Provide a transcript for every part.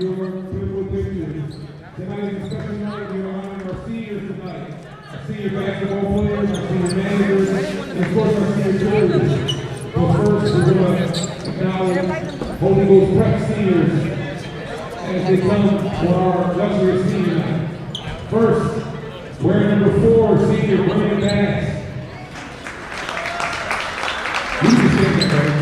your beautiful pictures. Tonight is a special night. We are honoring our seniors tonight. Our senior basketball players, our senior managers, and of course our senior coaches. But first, we're going to acknowledge Holy Ghost Prep seniors as they come for our luxury senior night. First, wearing number 4, senior Brandon Bass. You can stand there, buddy.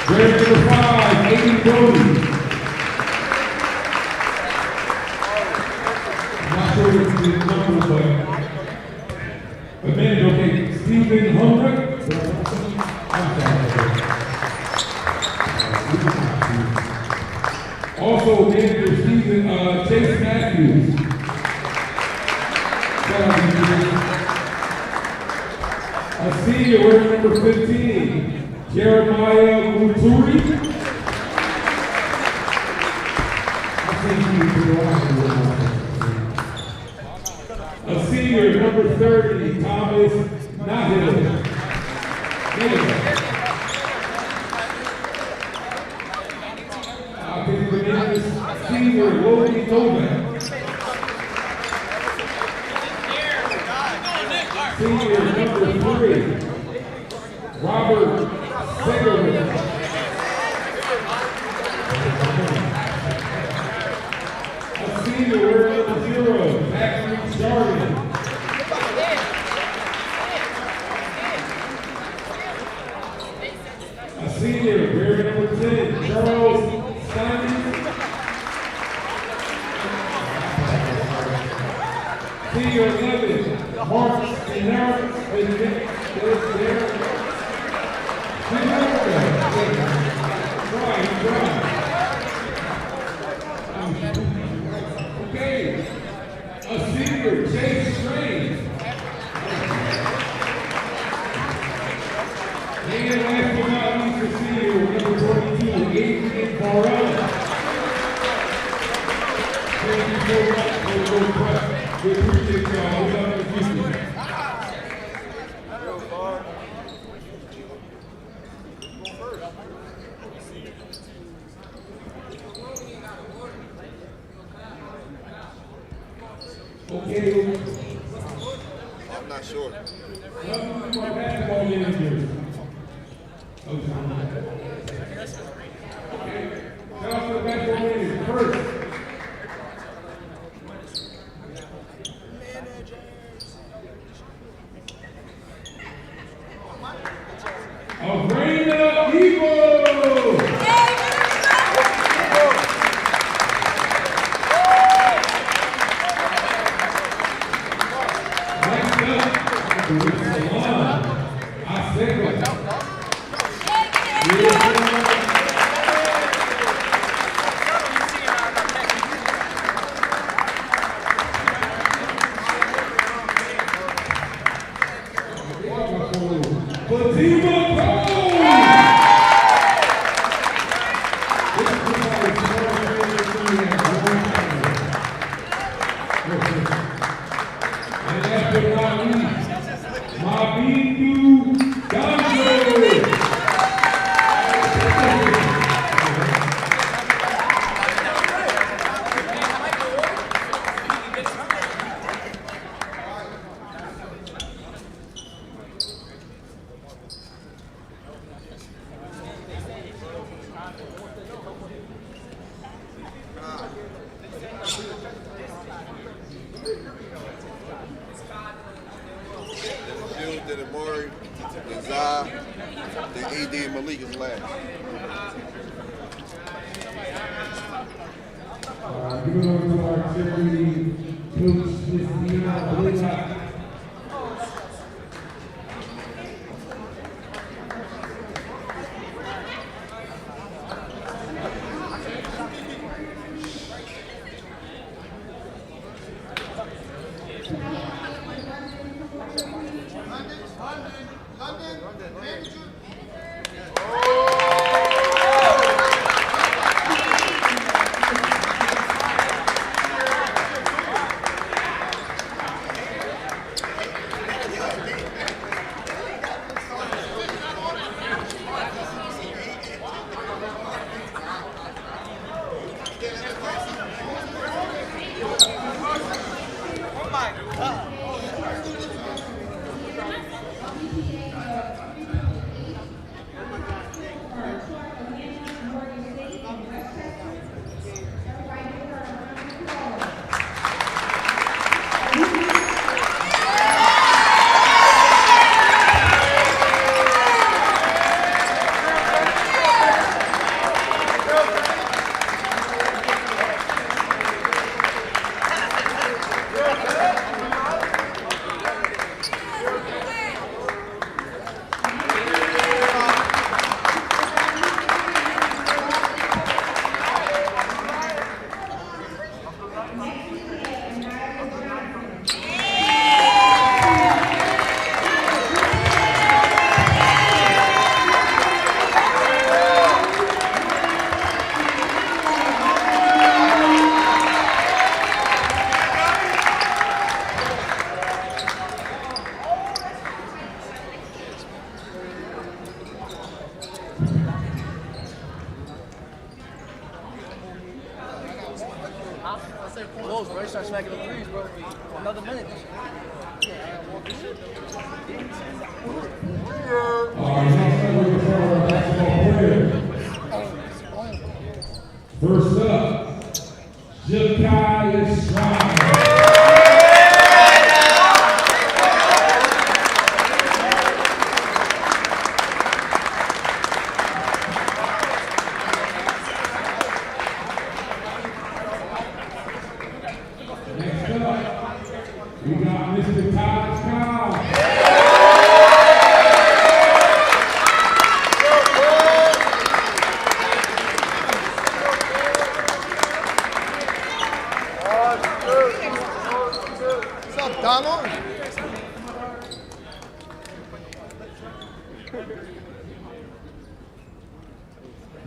Wearing number 5, Aiden Brody. I'm not sure what's the number, but man, okay, Stephen Humrick. Also, manager Stephen Chase Matthews. A senior wearing number 15, Jeremiah Muturi. A senior number 30, Thomas Nahil. Senior Logan Novak. Senior number 3, Robert Segerman. A senior wearing number 0, Zachary Jarden. A senior wearing number 10, Charles Simon. Senior 11, Mark Inert, Okay, a senior, Chase Strange. And last but not least, a senior, number 22, Adrian Barrella. Thank you so much for your prep. We appreciate y'all. We love the future. Okay. I'm not sure. Welcome to our basketball managers. Okay. Shout out to the basketball managers. First. Arena Evo! Next up, Salon. I said it. Then Amari, then Zah, then AD and Malik is last. Give it over to our cheerleading coach, Ms. Nina Blilla. start smacking the threes, bro. Another minute. Our next number for our basketball player. First up, Jakai Estrada. Next up, we got Mr. Todd Cobb. What's up, Donald?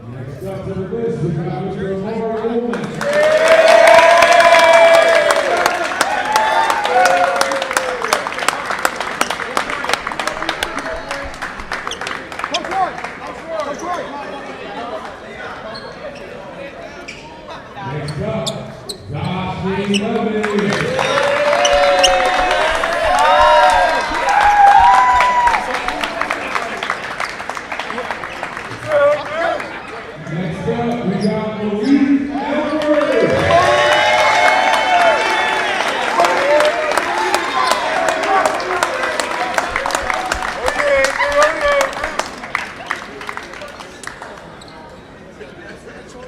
Next up to the list, we got Mr. Laura Ullman. Next up, Josh Levy. Next up, we got Marie Edwards.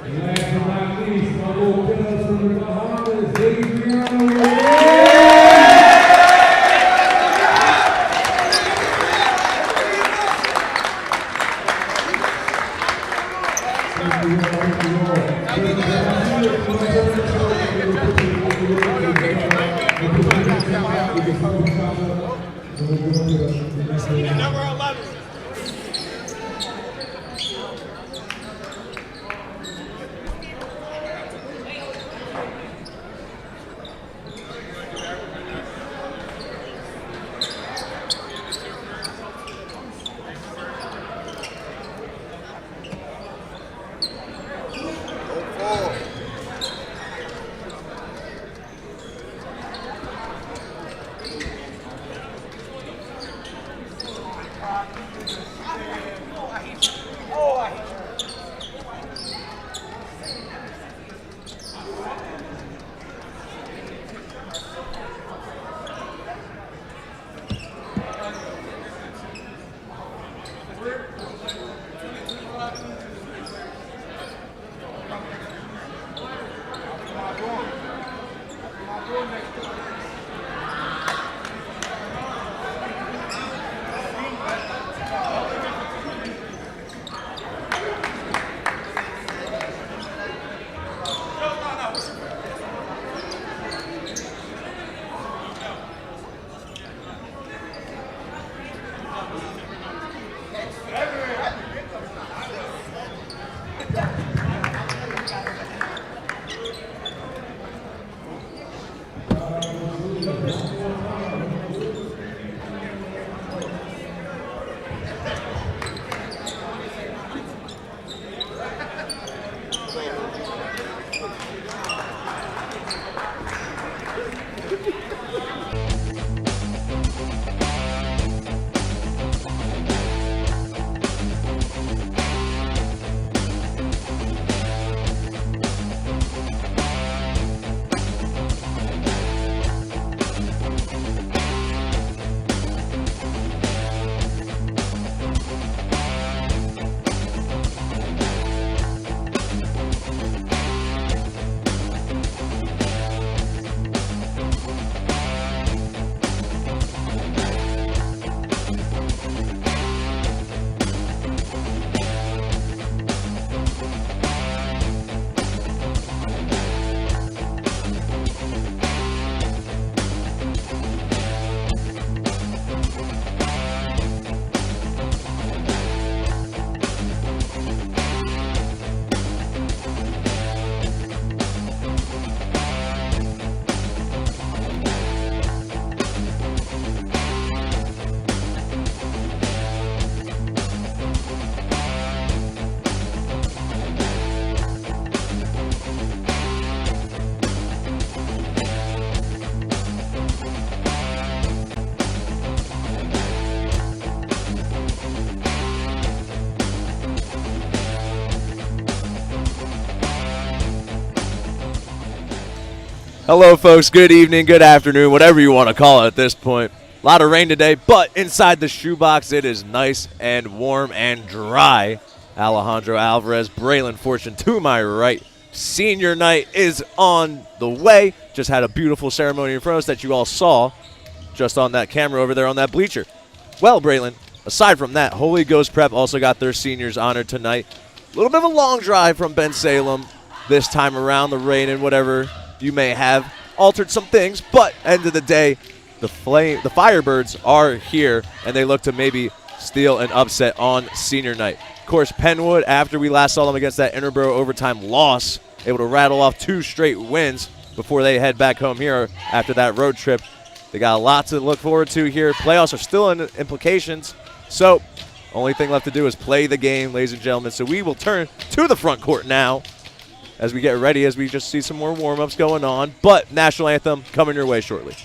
And last but not least, my little fellas from the Bahamas, Adriano. Number 11. Hello, folks. Good evening, good afternoon, whatever you want to call it at this point. A lot of rain today, but inside the shoebox, it is nice and warm and dry. Alejandro Alvarez, Braylon Fortune to my right. Senior night is on the way. Just had a beautiful ceremony in front of us that you all saw just on that camera over there on that bleacher. Well, Braylon, aside from that, Holy Ghost Prep also got their seniors honored tonight. A little bit of a long drive from Ben Salem this time around. The rain and whatever you may have altered some things, but end of the day, the Firebirds are here, and they look to maybe steal an upset on senior night. Of course, Penwood, after we last saw them against that Interborough overtime loss, able to rattle off 2 straight wins before they head back home here after that road trip. They got a lot to look forward to here. Playoffs are still in implications, so only thing left to do is play the game, ladies and gentlemen. So we will turn to the front court now as we get ready, as we just see some more warm-ups going on. But National Anthem coming your way shortly.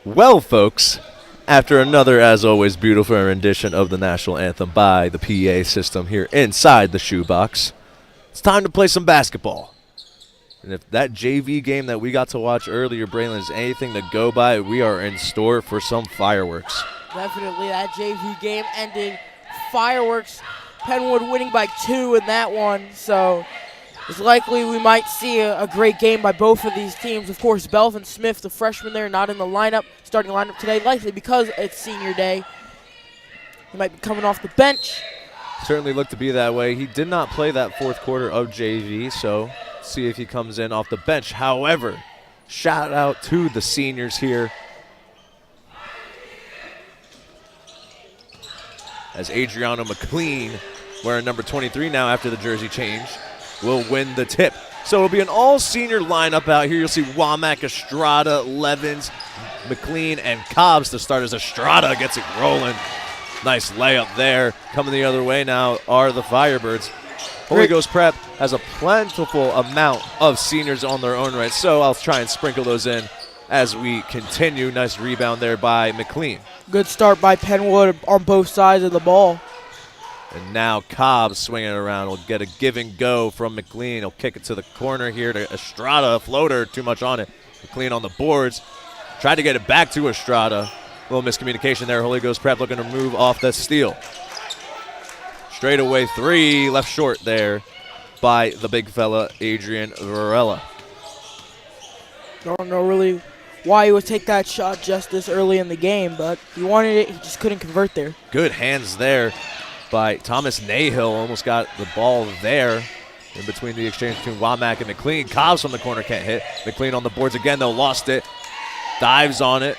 Well, folks, after another, as always, beautiful rendition of the national anthem by the PA system here inside the shoebox, it's time to play some basketball. And if that JV game that we got to watch earlier, Braylon, is anything to go by, we are in store for some fireworks. Definitely, that JV game ended fireworks. Penwood winning by 2 in that one, so it's likely we might see a great game by both of these teams. Of course, Belvin Smith, the freshman there, not in the starting lineup today, likely because it's senior day. He might be coming off the bench. Certainly looked to be that way. He did not play that fourth quarter of JV, so see if he comes in off the bench. However, shout out to the seniors here, as Adriano McLean, wearing number 23 now after the jersey change, will win the tip. So it'll be an all-senior lineup out here. You'll see Womack, Estrada, Levins, McLean, and Cobbs to start as Estrada gets it rolling. Nice layup there. Coming the other way now are the Firebirds. Holy Ghost Prep has a plentiful amount of seniors on their own right, so I'll try and sprinkle those in as we continue. Nice rebound there by McLean. Good start by Penwood on both sides of the ball. And now Cobbs swinging it around. Will get a give and go from McLean. He'll kick it to the corner here to Estrada. A floater, too much on it. McLean on the boards. Tried to get it back to Estrada. A little miscommunication there. Holy Ghost Prep looking to move off that steal. Straight away three, left short there by the big fella, Adrian Varela. Don't know really why he would take that shot just this early in the game, but he wanted it, he just couldn't convert there. Good hands there by Thomas Nahill. Almost got the ball there in between the exchange between Womack and McLean. Cobbs from the corner can't hit. McLean on the boards again, though, lost it. Dives on it.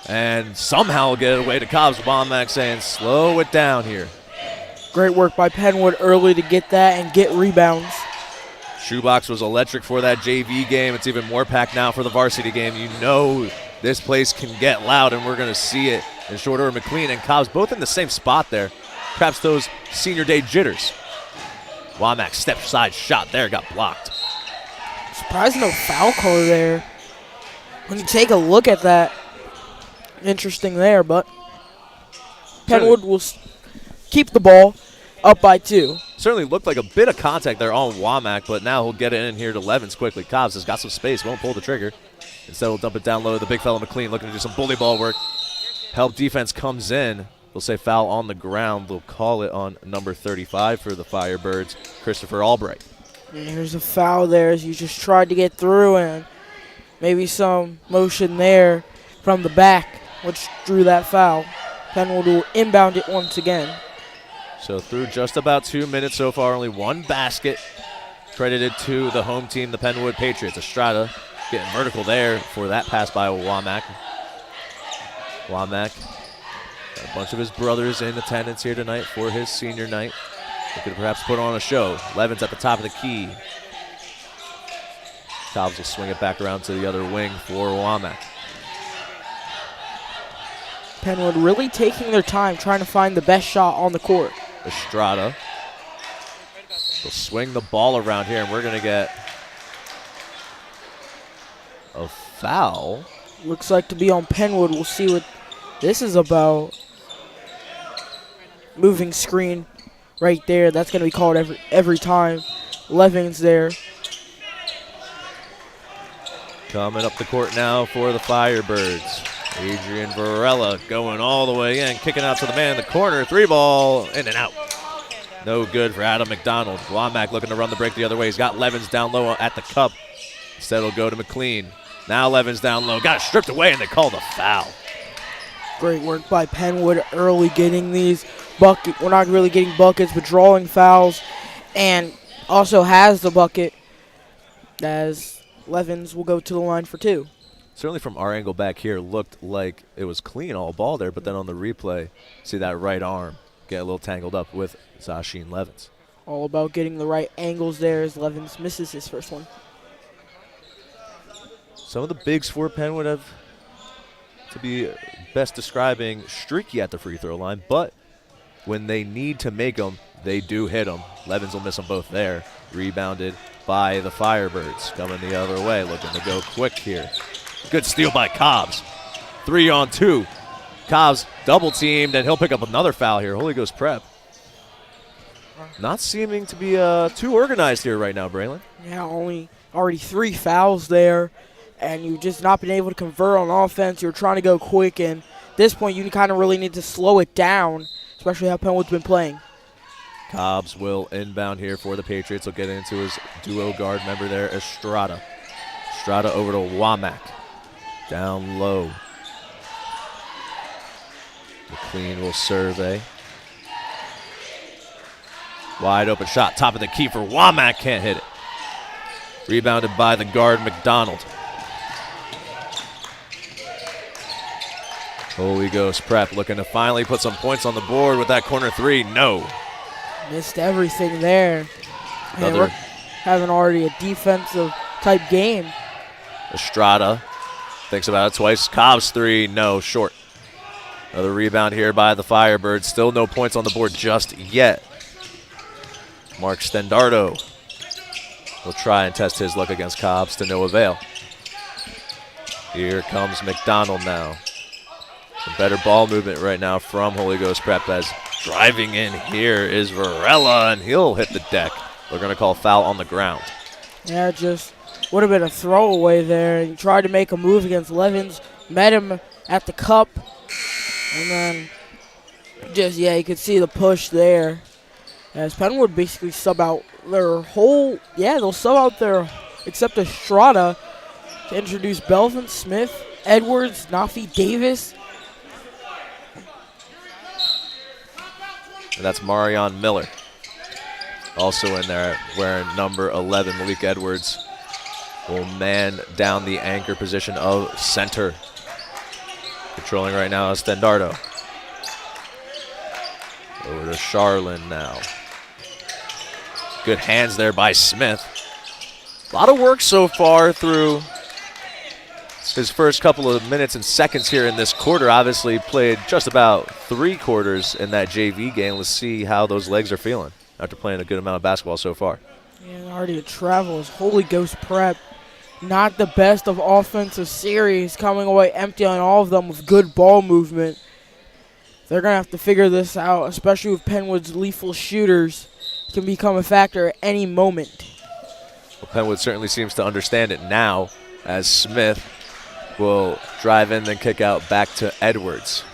And somehow will get it away to Cobbs. Womack saying, slow it down here. Great work by Penwood early to get that and get rebounds. Shoebox was electric for that JV game. It's even more packed now for the varsity game. You know this place can get loud, and we're going to see it in short order. McLean and Cobbs both in the same spot there. Perhaps those senior day jitters. Womack step side shot there, got blocked. Surprised no foul call there. When you take a look at that, interesting there, but Penwood will keep the ball up by 2. Certainly looked like a bit of contact there on Womack, but now he'll get it in here to Levins quickly. Cobbs has got some space, won't pull the trigger. Instead, he'll dump it down low. The big fella McLean looking to do some bully ball work. Help defense comes in. They'll say foul on the ground. They'll call it on number 35 for the Firebirds, Christopher Albright. And here's a foul there as you just tried to get through, and maybe some motion there from the back, which drew that foul. Penwood will inbound it once again. So through just about 2 minutes so far, only one basket credited to the home team, the Penwood Patriots. Estrada getting vertical there for that pass by Womack. Womack, got a bunch of his brothers in attendance here tonight for his senior night. They could perhaps put on a show. Levins at the top of the key. Cobbs will swing it back around to the other wing for Womack. Penwood really taking their time trying to find the best shot on the court. Estrada will swing the ball around here, and we're going to get a foul. Looks like to be on Penwood. We'll see what this is about. Moving screen right there. That's going to be called every time. Levins there. Coming up the court now for the Firebirds. Adrian Varela going all the way in, kicking out to the man in the corner. 3-ball, in and out. No good for Adam McDonald. Womack looking to run the break the other way. He's got Levins down low at the cup. Instead, it'll go to McLean. Now Levins down low. Got it stripped away, and they call the foul. Great work by Penwood early getting these buckets. We're not really getting buckets, but drawing fouls. And also has the bucket as Levins will go to the line for 2. Certainly from our angle back here, looked like it was clean all ball there, but then on the replay, see that right arm get a little tangled up with Zashin Levins. All about getting the right angles there as Levins misses his first one. Some of the bigs for Penwood have to be best describing streaky at the free throw line, but when they need to make them, they do hit them. Levins will miss them both there. Rebounded by the Firebirds. Coming the other way, looking to go quick here. Good steal by Cobbs. 3-on-2. Cobbs double teamed, and he'll pick up another foul here. Holy Ghost Prep not seeming to be too organized here right now, Braylon. Yeah, already 3 fouls there, and you've just not been able to convert on offense. You're trying to go quick, and at this point you kind of really need to slow it down, especially how Penwood's been playing. Cobbs will inbound here for the Patriots. He'll get into his duo guard member there, Estrada. Estrada over to Womack. Down low. McLean will survey. Wide open shot, top of the key for Womack, can't hit it. Rebounded by the guard, McDonald. Holy Ghost Prep looking to finally put some points on the board with that corner 3. No. Missed everything there. And we're having already a defensive type game. Estrada thinks about it twice. Cobbs 3, no, short. Another rebound here by the Firebirds. Still no points on the board just yet. Mark Stendardo will try and test his luck against Cobbs to no avail. Here comes McDonald now. Some better ball movement right now from Holy Ghost Prep, as driving in here is Varela, and he'll hit the deck. They're going to call foul on the ground. Yeah, just would have been a throwaway there. He tried to make a move against Levins, met him at the cup, and then just, yeah, you could see the push there. As Penn would basically sub out their whole, they'll sub out their, except Estrada, to introduce Belvin, Smith, Edwards, Nafi, Davis. And that's Marion Miller. Also in there wearing number 11, Malik Edwards will man down the anchor position of center. Controlling right now is Stendardo. Over to Charlin now. Good hands there by Smith. A lot of work so far through his first couple of minutes and seconds here in this quarter. Obviously played just about 3 quarters in that JV game. Let's see how those legs are feeling after playing a good amount of basketball so far. Yeah, already a travel is Holy Ghost Prep. Not the best of offensive series, coming away empty on all of them with good ball movement. They're going to have to figure this out, especially with Penwood's lethal shooters. Can become a factor at any moment. Well, Penwood certainly seems to understand it now, as Smith will drive in, then kick out back to Edwards.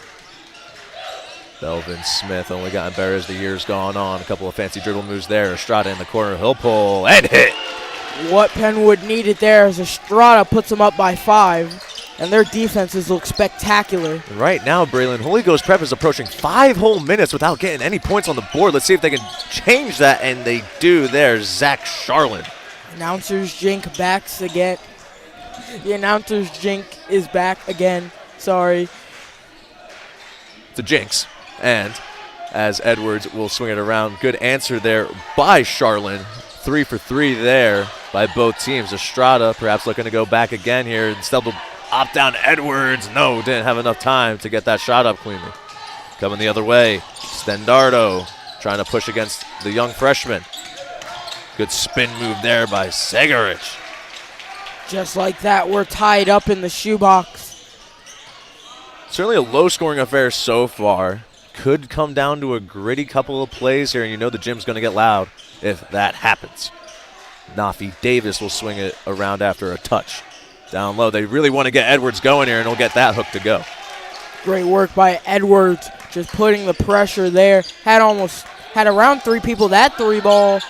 Belvin Smith only gotten better as the year's gone on. A couple of fancy dribble moves there. Estrada in the corner. He'll pull and hit. What Penwood needed there is Estrada puts them up by 5, and their defenses look spectacular. Right now, Braylon, Holy Ghost Prep is approaching 5 whole minutes without getting any points on the board. Let's see if they can change that, and they do there. Zach Charlin. Announcers Jink backs again. The announcers Jink is back again. Sorry. It's a jinx. And as Edwards will swing it around, good answer there by Charlin. 3 for 3 there by both teams. Estrada perhaps looking to go back again here. Instead of opt down Edwards. No, didn't have enough time to get that shot up cleanly. Coming the other way, Stendardo trying to push against the young freshman. Good spin move there by Segarich. Just like that, we're tied up in the shoebox. Certainly a low-scoring affair so far. Could come down to a gritty couple of plays here, and you know the gym's going to get loud if that happens. Nafi Davis will swing it around after a touch. Down low, they really want to get Edwards going here, and he'll get that hook to go. Great work by Edwards, just putting the pressure there. Had around 3 people. That 3 ball,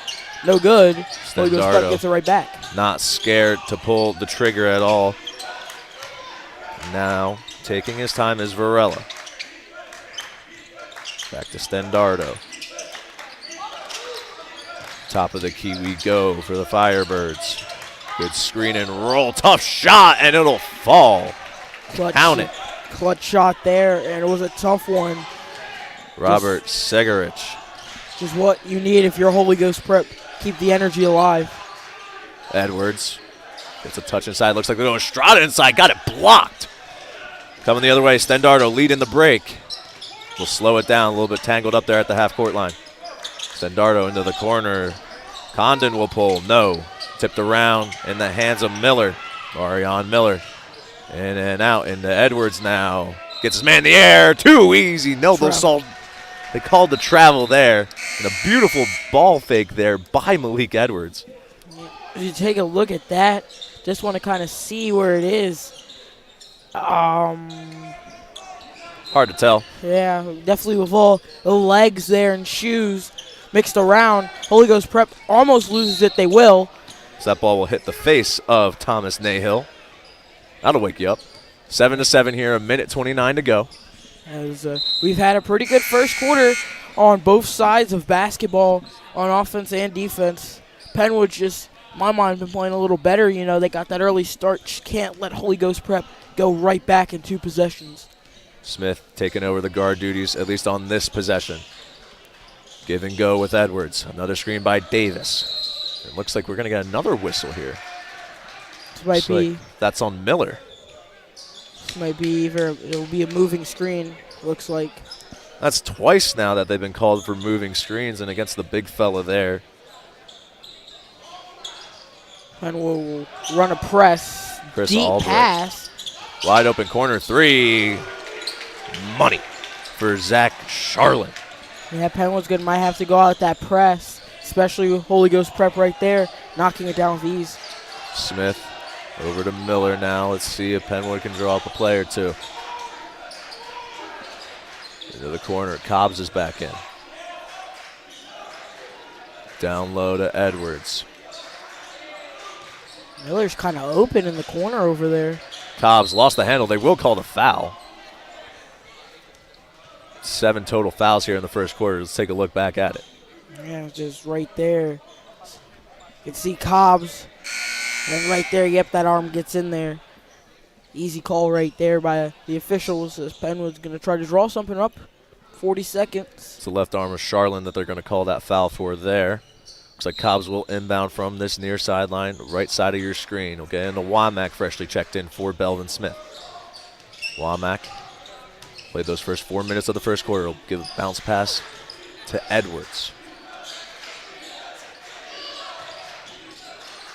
no good. Stendardo gets it right back. Not scared to pull the trigger at all. Now, taking his time is Varela. Back to Stendardo. Top of the key we go for the Firebirds. Good screen and roll. Tough shot, and it'll fall. Count it. Clutch shot there, and it was a tough one. Robert Segarich. Just what you need if you're Holy Ghost Prep. Keep the energy alive. Edwards gets a touch inside. Looks like they're going Estrada inside. Got it blocked. Coming the other way, Stendardo lead in the break. We'll slow it down. A little bit tangled up there at the half-court line. Stendardo into the corner. Condon will pull. No. Tipped around in the hands of Miller. Marion Miller In and out into Edwards now. Gets his man in the air. Too easy. No, they called the travel there. And a beautiful ball fake there by Malik Edwards. If you take a look at that, just want to kind of see where it is. Hard to tell. Yeah, definitely with all the legs there and shoes mixed around. Holy Ghost Prep almost loses it. They will. So that ball will hit the face of Thomas Nahill. That'll wake you up. 7-7 here, a minute 29 to go. As we've had a pretty good first quarter on both sides of basketball, on offense and defense. Penwood just, in my mind, been playing a little better. You know, they got that early start. Just can't let Holy Ghost Prep go right back in 2 possessions. Smith taking over the guard duties, at least on this possession. Give and go with Edwards. Another screen by Davis. It looks like we're going to get another whistle here. This might be. Like that's on Miller. This might be either. It'll be a moving screen. Looks like. That's twice now that they've been called for moving screens and against the big fella there. And we'll run a press. Chris Deep Albrecht. pass. Wide open corner 3. Money for Zach Charlin. Yeah, Penwood's good. Might have to go out that press, especially with Holy Ghost Prep right there, knocking it down with ease. Smith over to Miller now. Let's see if Penwood can draw up a play or two. Into the corner. Cobbs is back in. Down low to Edwards. Miller's kind of open in the corner over there. Cobbs lost the handle. They will call the foul. 7 total fouls here in the first quarter. Let's take a look back at it. Yeah, just right there. You can see Cobbs. And right there, yep, that arm gets in there. Easy call right there by the officials as Penwood's going to try to draw something up. 40 seconds. It's the left arm of Charlin that they're going to call that foul for there. Looks like Cobbs will inbound from this near sideline, right side of your screen. Okay, and the Womack freshly checked in for Belvin Smith. Womack played those first 4 minutes of the first quarter. He'll give a bounce pass to Edwards.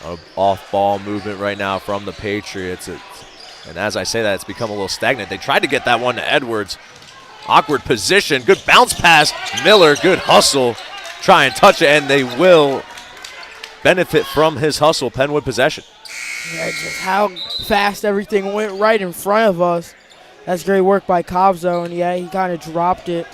A off-ball movement right now from the Patriots. And as I say that, it's become a little stagnant. They tried to get that one to Edwards. Awkward position. Good bounce pass. Miller, good hustle. Try and touch it, and they will benefit from his hustle. Penwood possession. Yeah, just how fast everything went right in front of us. That's great work by Cobbs, though, and yeah, he kind of dropped it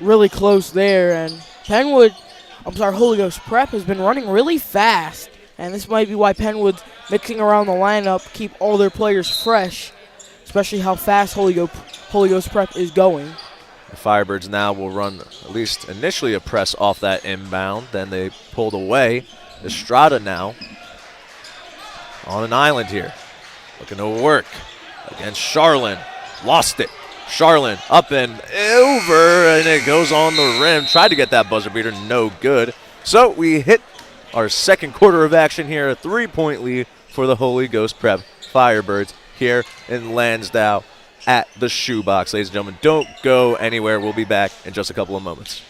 really close there. And Holy Ghost Prep has been running really fast, and this might be why Penwood's mixing around the lineup, keep all their players fresh, especially how fast Holy Ghost Prep is going. The Firebirds now will run at least initially a press off that inbound. Then they pulled away. Estrada now on an island here. Looking to work against Charlin. Lost it. Charlin up and over, and it goes on the rim. Tried to get that buzzer beater. No good. So we hit our second quarter of action here. A 3-point lead for the Holy Ghost Prep Firebirds here in Lansdowne at the Shoebox. Ladies and gentlemen, don't go anywhere. We'll be back in just a couple of moments.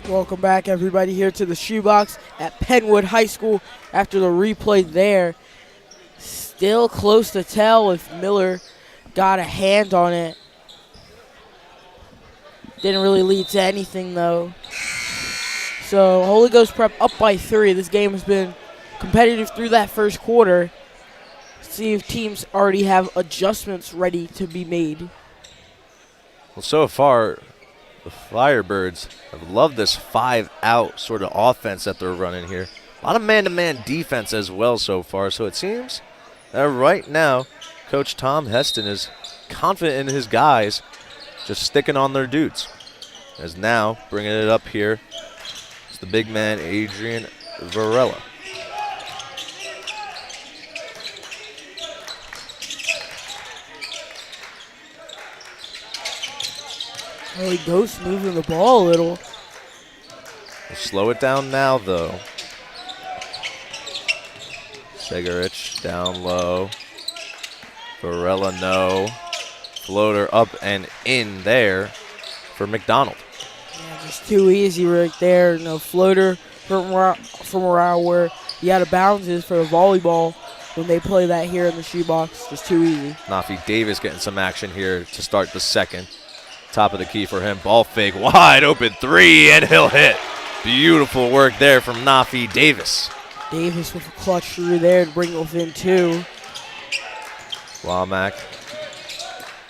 Welcome back, everybody, here to the Shoebox at Penwood High School after the replay there. Still close to tell if Miller got a hand on it. Didn't really lead to anything, though. So Holy Ghost Prep up by 3. This game has been competitive through that first quarter. See if teams already have adjustments ready to be made. Well, so far, The Firebirds have loved this 5-out sort of offense that they're running here. A lot of man-to-man defense as well so far, so it seems that right now Coach Tom Heston is confident in his guys just sticking on their dudes. As now, bringing it up here, it's the big man, Adrian Varela. Holy Ghost moving the ball a little. We'll slow it down now, though. Segarich down low. Varela, no. Floater up and in there for McDonald. Yeah, just too easy right there. No floater from around where the out of bounds is for the volleyball when they play that here in the shoebox. Just too easy. Nafi Davis getting some action here to start the second. Top of the key for him. Ball fake, wide open three, and he'll hit. Beautiful work there from Nafi Davis. Davis with a clutch through there to bring it within 2. Womack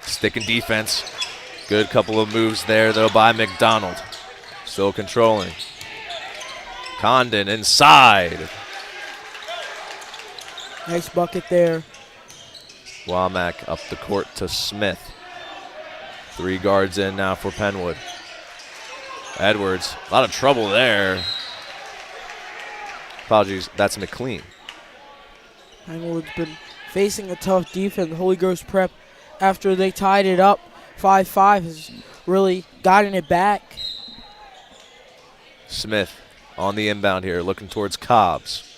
sticking defense. Good couple of moves there, though, by McDonald. Still controlling. Condon inside. Nice bucket there. Womack up the court to Smith. 3 guards in now for Penwood. Edwards, a lot of trouble there. Apologies, that's McLean. Penwood's been facing a tough defense. Holy Ghost Prep, after they tied it up 5-5, has really gotten it back. Smith on the inbound here, looking towards Cobbs.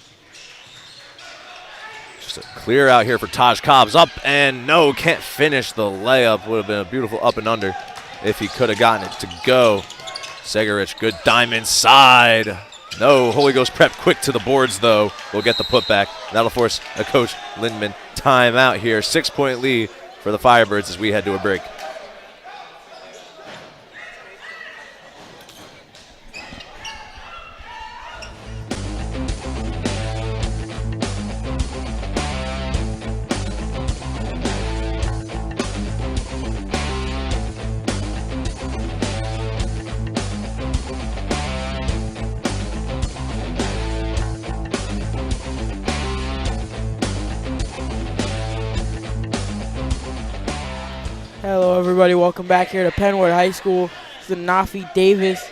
Just a clear out here for Taj Cobbs. Up and no, can't finish the layup. Would have been a beautiful up and under if he could have gotten it to go. Segarich, good dime inside. No, Holy Ghost Prep quick to the boards, though. We'll get the putback. That'll force a Coach Lindman timeout here. 6-point lead for the Firebirds as we head to a break. Hello, everybody. Welcome back here to Penwood High School. It's the Nafi Davis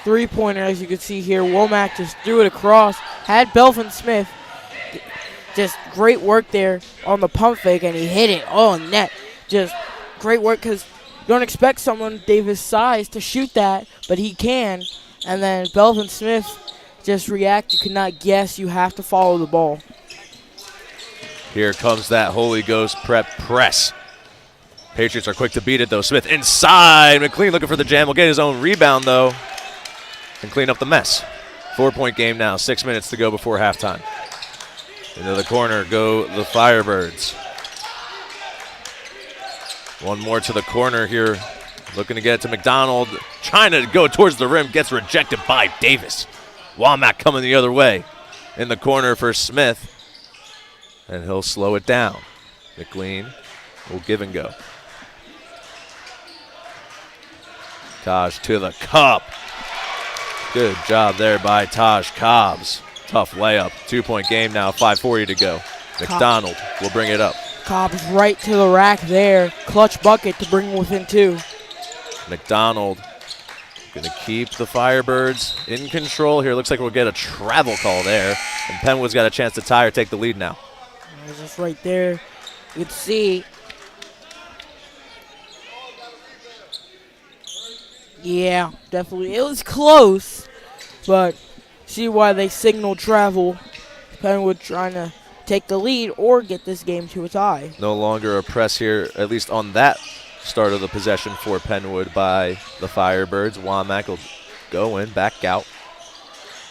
three-pointer, as you can see here. Womack just threw it across. Had Belvin Smith. Just great work there on the pump fake, and he hit it. Oh, net. Just great work because you don't expect someone Davis' size to shoot that, but he can. And then Belvin Smith just react. You could not guess. You have to follow the ball. Here comes that Holy Ghost Prep press. Patriots are quick to beat it, though. Smith inside. McLean looking for the jam. Will get his own rebound, though, and clean up the mess. 4-point game now. 6 minutes to go before halftime. Into the corner go the Firebirds. One more to the corner here. Looking to get it to McDonald. Trying to go towards the rim. Gets rejected by Davis. Womack coming the other way. In the corner for Smith. And he'll slow it down. McLean will give and go. Taj to the cup. Good job there by Taj Cobbs. Tough layup. 2-point game now, 5:40 to go. McDonald will bring it up. Cobbs right to the rack there. Clutch bucket to bring him within 2. McDonald going to keep the Firebirds in control here. Looks like we'll get a travel call there. And Penwood's got a chance to tie or take the lead now. Just right there. You can see. Yeah, definitely. It was close, but see why they signaled travel. Penwood trying to take the lead or get this game to a tie. No longer a press here, at least on that start of the possession for Penwood by the Firebirds. Womack will go in, back out.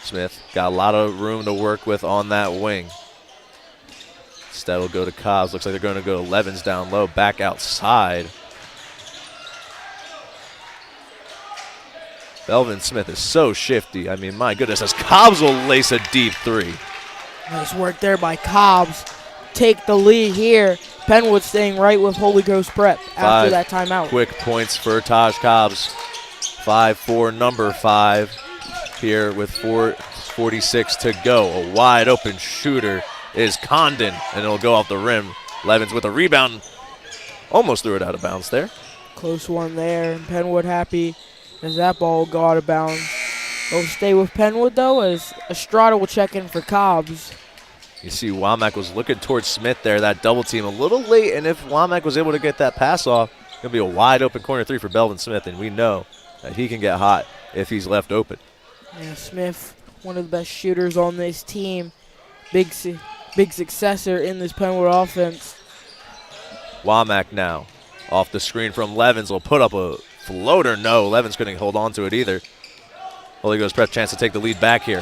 Smith got a lot of room to work with on that wing. Instead will go to Cobbs. Looks like they're going to go to Levens down low, back outside. Belvin Smith is so shifty. I mean, my goodness, as Cobbs will lace a deep 3. Nice work there by Cobbs. Take the lead here. Penwood staying right with Holy Ghost Prep after that timeout. Quick points for Taj Cobbs. 5-4, number 5 here with 4:46 to go. A wide open shooter is Condon, and it'll go off the rim. Levens with a rebound. Almost threw it out of bounds there. Close one there. Penwood happy as that ball will go out of bounds. They'll stay with Penwood, though, as Estrada will check in for Cobbs. You see Womack was looking towards Smith there, that double team a little late, and if Womack was able to get that pass off, it's going to be a wide open corner 3 for Belvin Smith, and we know that he can get hot if he's left open. Yeah, Smith, one of the best shooters on this team. Big successor in this Penwood offense. Womack now off the screen from Levens will put up a floater. No, Levens couldn't hold on to it either. Holy Ghost Prep chance to take the lead back here.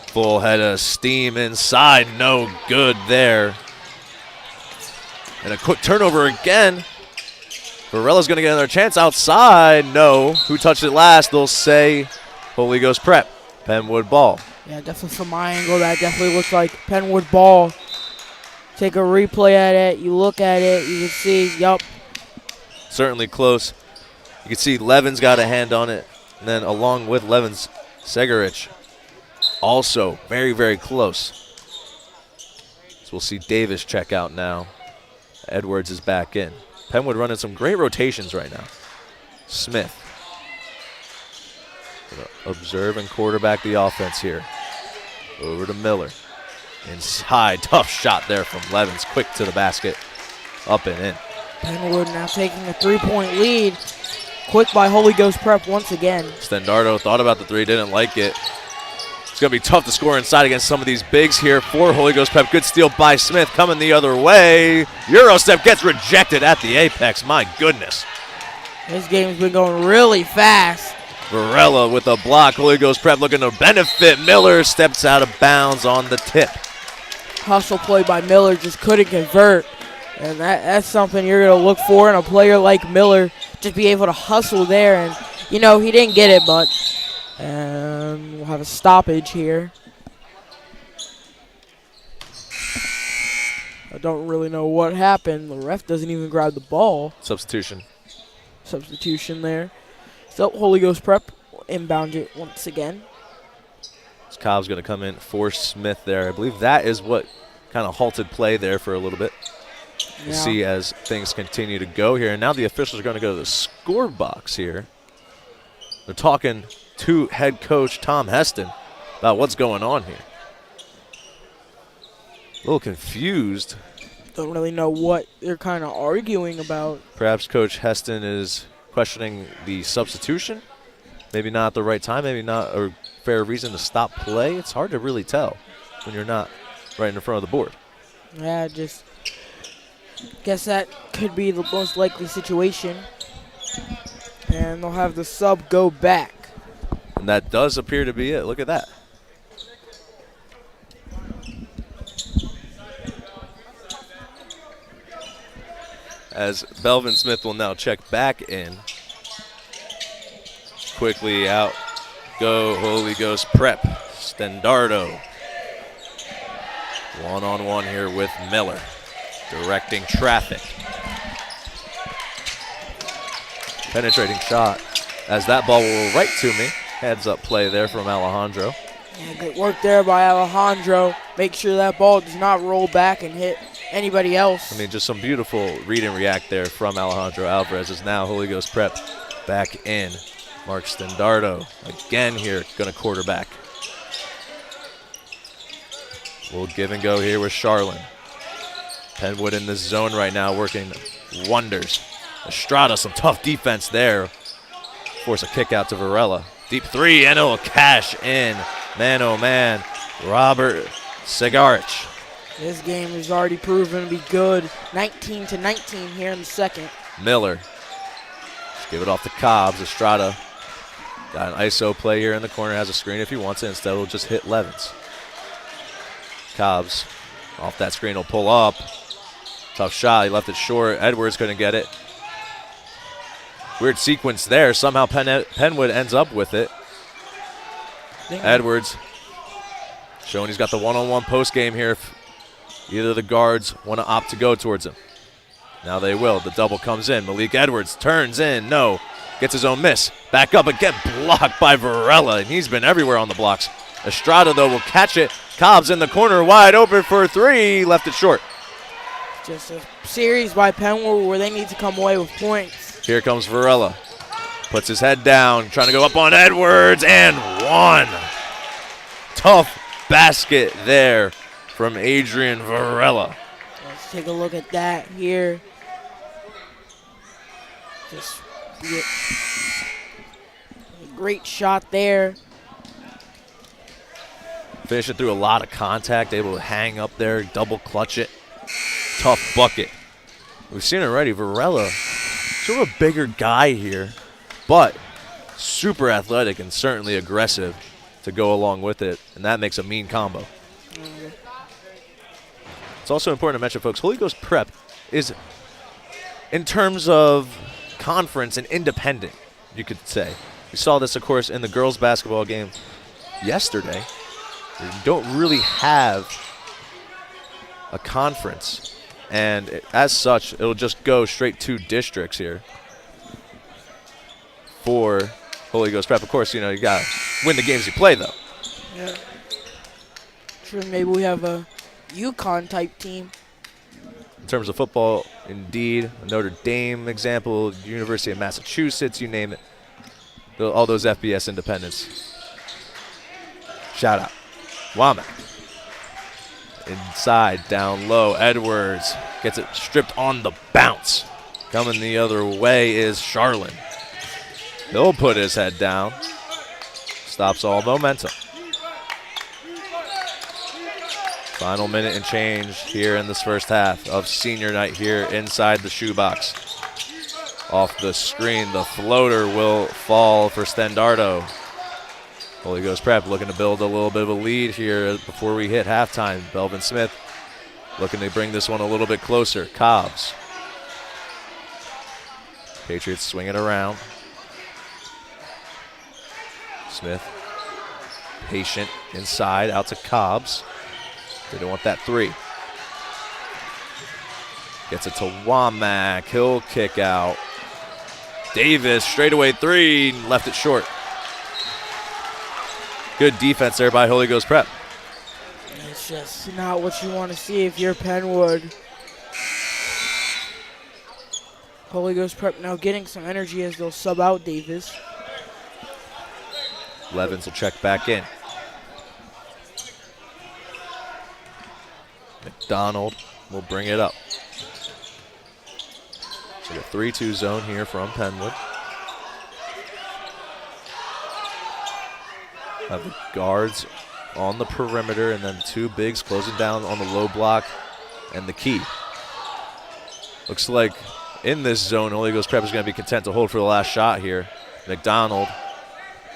Full head of steam inside. No good there. And a quick turnover again. Varella's going to get another chance outside. No. Who touched it last? They'll say Holy Ghost Prep. Penwood ball. Yeah, definitely from my angle, that definitely looked like Penwood ball. Take a replay at it. You look at it. You can see, yup. Certainly close. You can see Levens got a hand on it. And then along with Levens, Segarich also very, very close. So we'll see Davis check out now. Edwards is back in. Penwood running some great rotations right now. Smith. Gonna observe and quarterback the offense here. Over to Miller. Inside, tough shot there from Levens. Quick to the basket. Up and in. Penwood now taking a 3-point lead. Quick by Holy Ghost Prep once again. Stendardo thought about the 3, didn't like it. It's going to be tough to score inside against some of these bigs here for Holy Ghost Prep. Good steal by Smith coming the other way. Eurostep gets rejected at the apex. My goodness. This game's been going really fast. Varela with a block. Holy Ghost Prep looking to benefit. Miller steps out of bounds on the tip. Hustle play by Miller, just couldn't convert. And that's something you're going to look for in a player like Miller. Just be able to hustle there. And, you know, he didn't get it, but we'll have a stoppage here. I don't really know what happened. The ref doesn't even grab the ball. Substitution there. So Holy Ghost Prep will inbound it once again. Cobb's going to come in for Smith there. I believe that is what kind of halted play there for a little bit. We'll see as things continue to go here. And now the officials are going to go to the score box here. They're talking to head coach Tom Heston about what's going on here. A little confused. Don't really know what they're kind of arguing about. Perhaps Coach Heston is questioning the substitution. Maybe not at the right time, maybe not a fair reason to stop play. It's hard to really tell when you're not right in front of the board. Yeah, just guess that could be the most likely situation. And they'll have the sub go back. And that does appear to be it. Look at that. As Belvin Smith will now check back in. Quickly out go Holy Ghost Prep. Stendardo. One-on-one here with Miller. Directing traffic. Penetrating shot as that ball will roll right to me. Heads up play there from Alejandro. Yeah, good work there by Alejandro. Make sure that ball does not roll back and hit anybody else. I mean, just some beautiful read and react there from Alejandro Alvarez as now Holy Ghost Prep back in. Mark Stendardo again here, going to quarterback. We'll give and go here with Charlin. Penwood in the zone right now working wonders. Estrada, some tough defense there. Force a kick out to Varela. Deep 3, and it'll cash in. Man, oh man, Robert Segarich. This game has already proven to be good. 19-19 here in the second. Miller. Just give it off to Cobbs. Estrada got an ISO play here in the corner. Has a screen if he wants it. Instead, it'll just hit Levens. Cobbs off that screen will pull up. Tough shot. He left it short. Edwards couldn't get it. Weird sequence there. Somehow Penwood ends up with it. Edwards showing he's got the one-on-one post game here Either the guards want to opt to go towards him. Now they will. The double comes in. Malik Edwards turns in. No. Gets his own miss. Back up and get blocked by Varela, and he's been everywhere on the blocks. Estrada, though, will catch it. Cobb's in the corner, wide open for three. Left it short. Just a series by Penwood where they need to come away with points. Here comes Varela. Puts his head down, trying to go up on Edwards, and one. Tough basket there from Adrian Varela. Let's take a look at that here. Just a great shot there. Finishing through a lot of contact, able to hang up there, double clutch it. Tough bucket. We've seen it already. Varela, sort of a bigger guy here, but super athletic and certainly aggressive to go along with it, and that makes a mean combo. It's also important to mention, folks, Holy Ghost Prep is, in terms of conference, and independent, you could say. We saw this, of course, in the girls' basketball game yesterday. We don't really have a conference, and as such, it'll just go straight to districts here for Holy Ghost Prep. Of course, you got to win the games you play, though. Yeah. Sure, maybe we have a UConn-type team. In terms of football, indeed, a Notre Dame example, University of Massachusetts, you name it. All those FBS independents. Shout out. Womack. Inside, down low, Edwards gets it stripped on the bounce. Coming the other way is Charlin. He'll put his head down. Stops all momentum. Final minute and change here in this first half of senior night here inside the shoebox. Off the screen, the floater will fall for Stendardo. Holy Ghost Prep looking to build a little bit of a lead here before we hit halftime. Belvin Smith looking to bring this one a little bit closer. Cobbs. Patriots swing it around. Smith patient inside, out to Cobbs. They don't want that three. Gets it to Womack. He'll kick out. Davis, straightaway three, left it short. Good defense there by Holy Ghost Prep. It's just not what you want to see if you're Penwood. Holy Ghost Prep now getting some energy as they'll sub out Davis. Levins will check back in. McDonald will bring it up. So the 3-2 zone here from Penwood. Have the guards on the perimeter and then two bigs closing down on the low block and the key. Looks like in this zone, Holy Ghost Prep is going to be content to hold for the last shot here. McDonald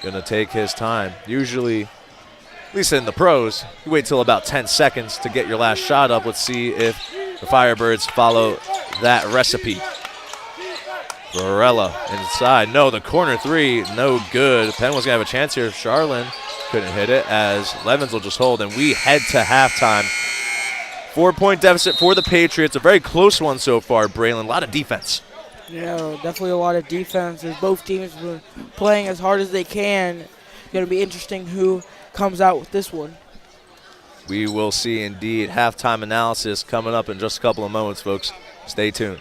going to take his time. Usually, at least in the pros, you wait till about 10 seconds to get your last shot up. Let's see if the Firebirds follow that recipe. Varela inside. No, the corner three, no good. Penn was going to have a chance here. Charlin couldn't hit it as Levins will just hold, and we head to halftime. 4-point deficit for the Patriots. A very close one so far, Braylon. A lot of defense. Yeah, definitely a lot of defense. As both teams were playing as hard as they can. It's going to be interesting who comes out with this one. We will see indeed. Halftime analysis coming up in just a couple of moments, folks. Stay tuned.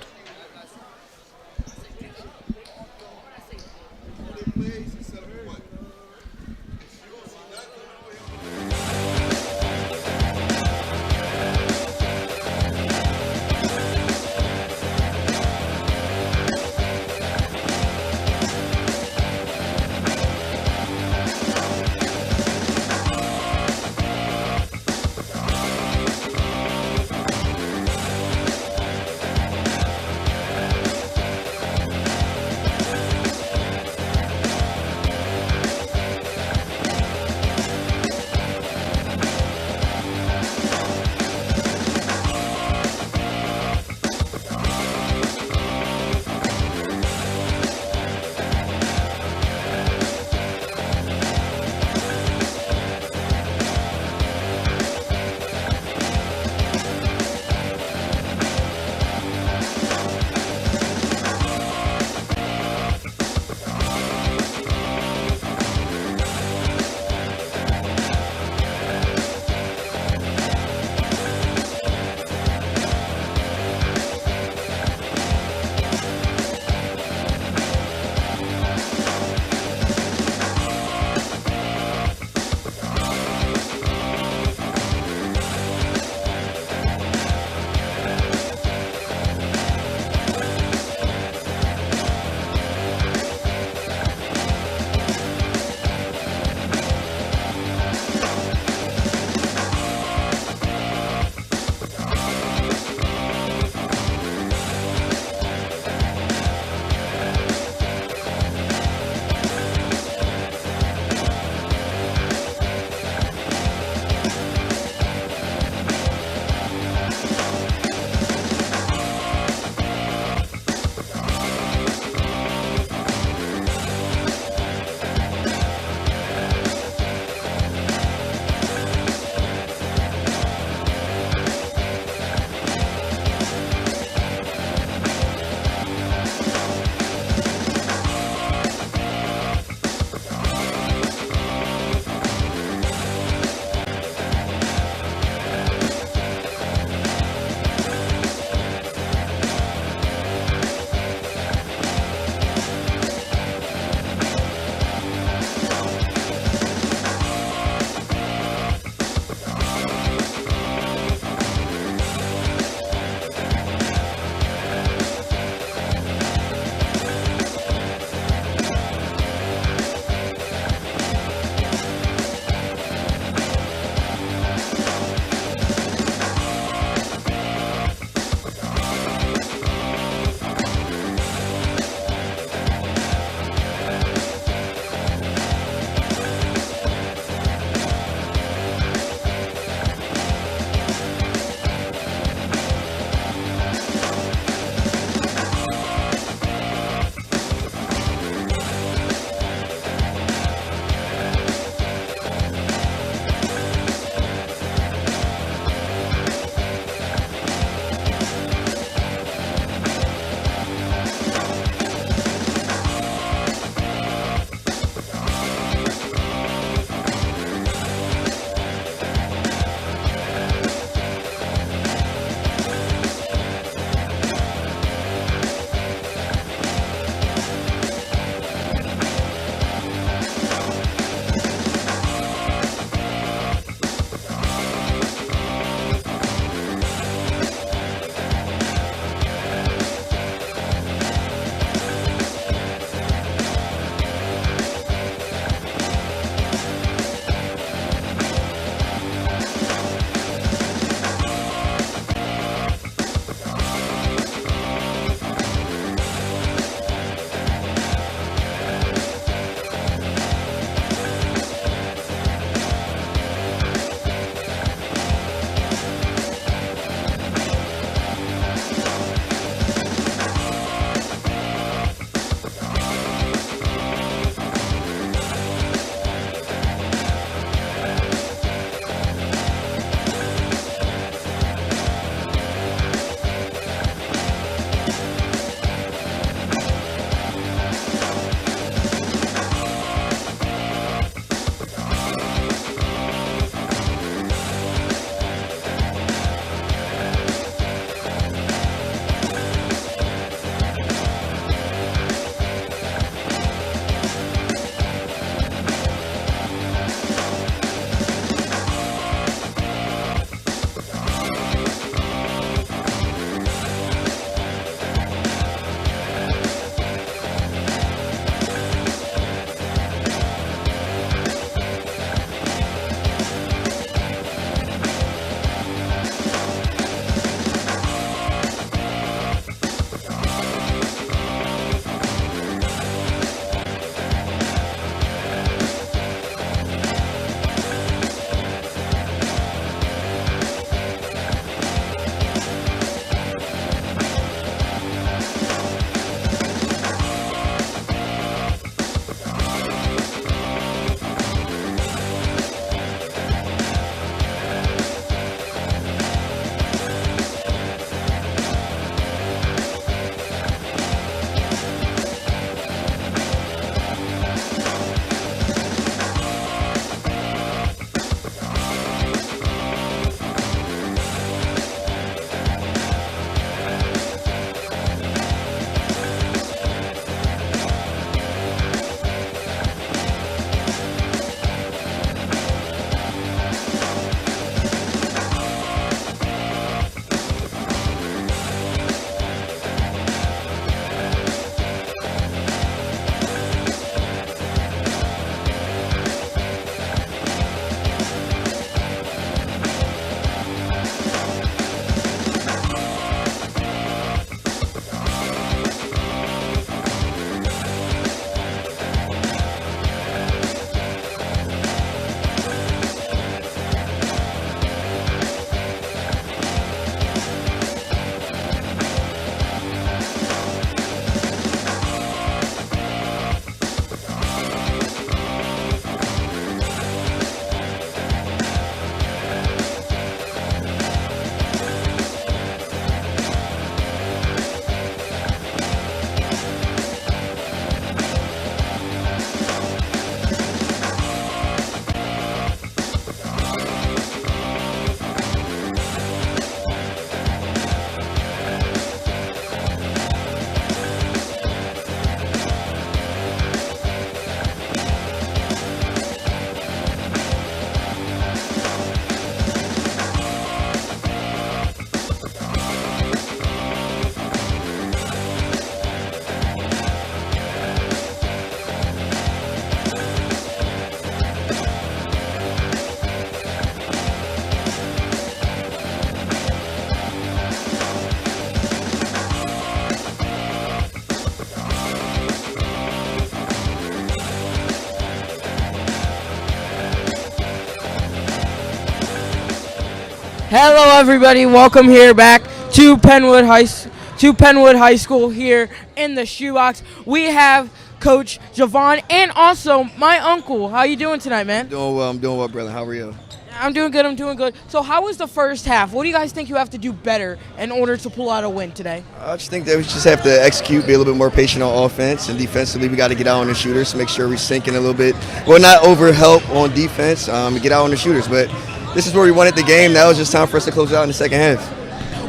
Hello, everybody. Welcome here back to Penwood High School here in the shoebox. We have Coach Javon and also my uncle. How you doing tonight, man? I'm doing well, brother. How are you? I'm doing good. So how was the first half? What do you guys think you have to do better in order to pull out a win today? I just think that we just have to execute, be a little bit more patient on offense, and defensively we got to get out on the shooters, make sure we're sinking a little bit. Well, not over help on defense, get out on the shooters. But this is where we wanted the game. Now it's just time for us to close out in the second half.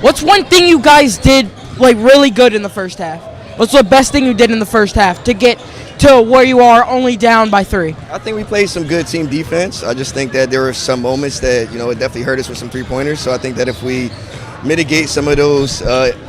What's one thing you guys did like really good in the first half? What's the best thing you did in the first half to get to where you are only down by 3? I think we played some good team defense. I just think that there were some moments that, it definitely hurt us with some three-pointers. So I think that if we mitigate some of those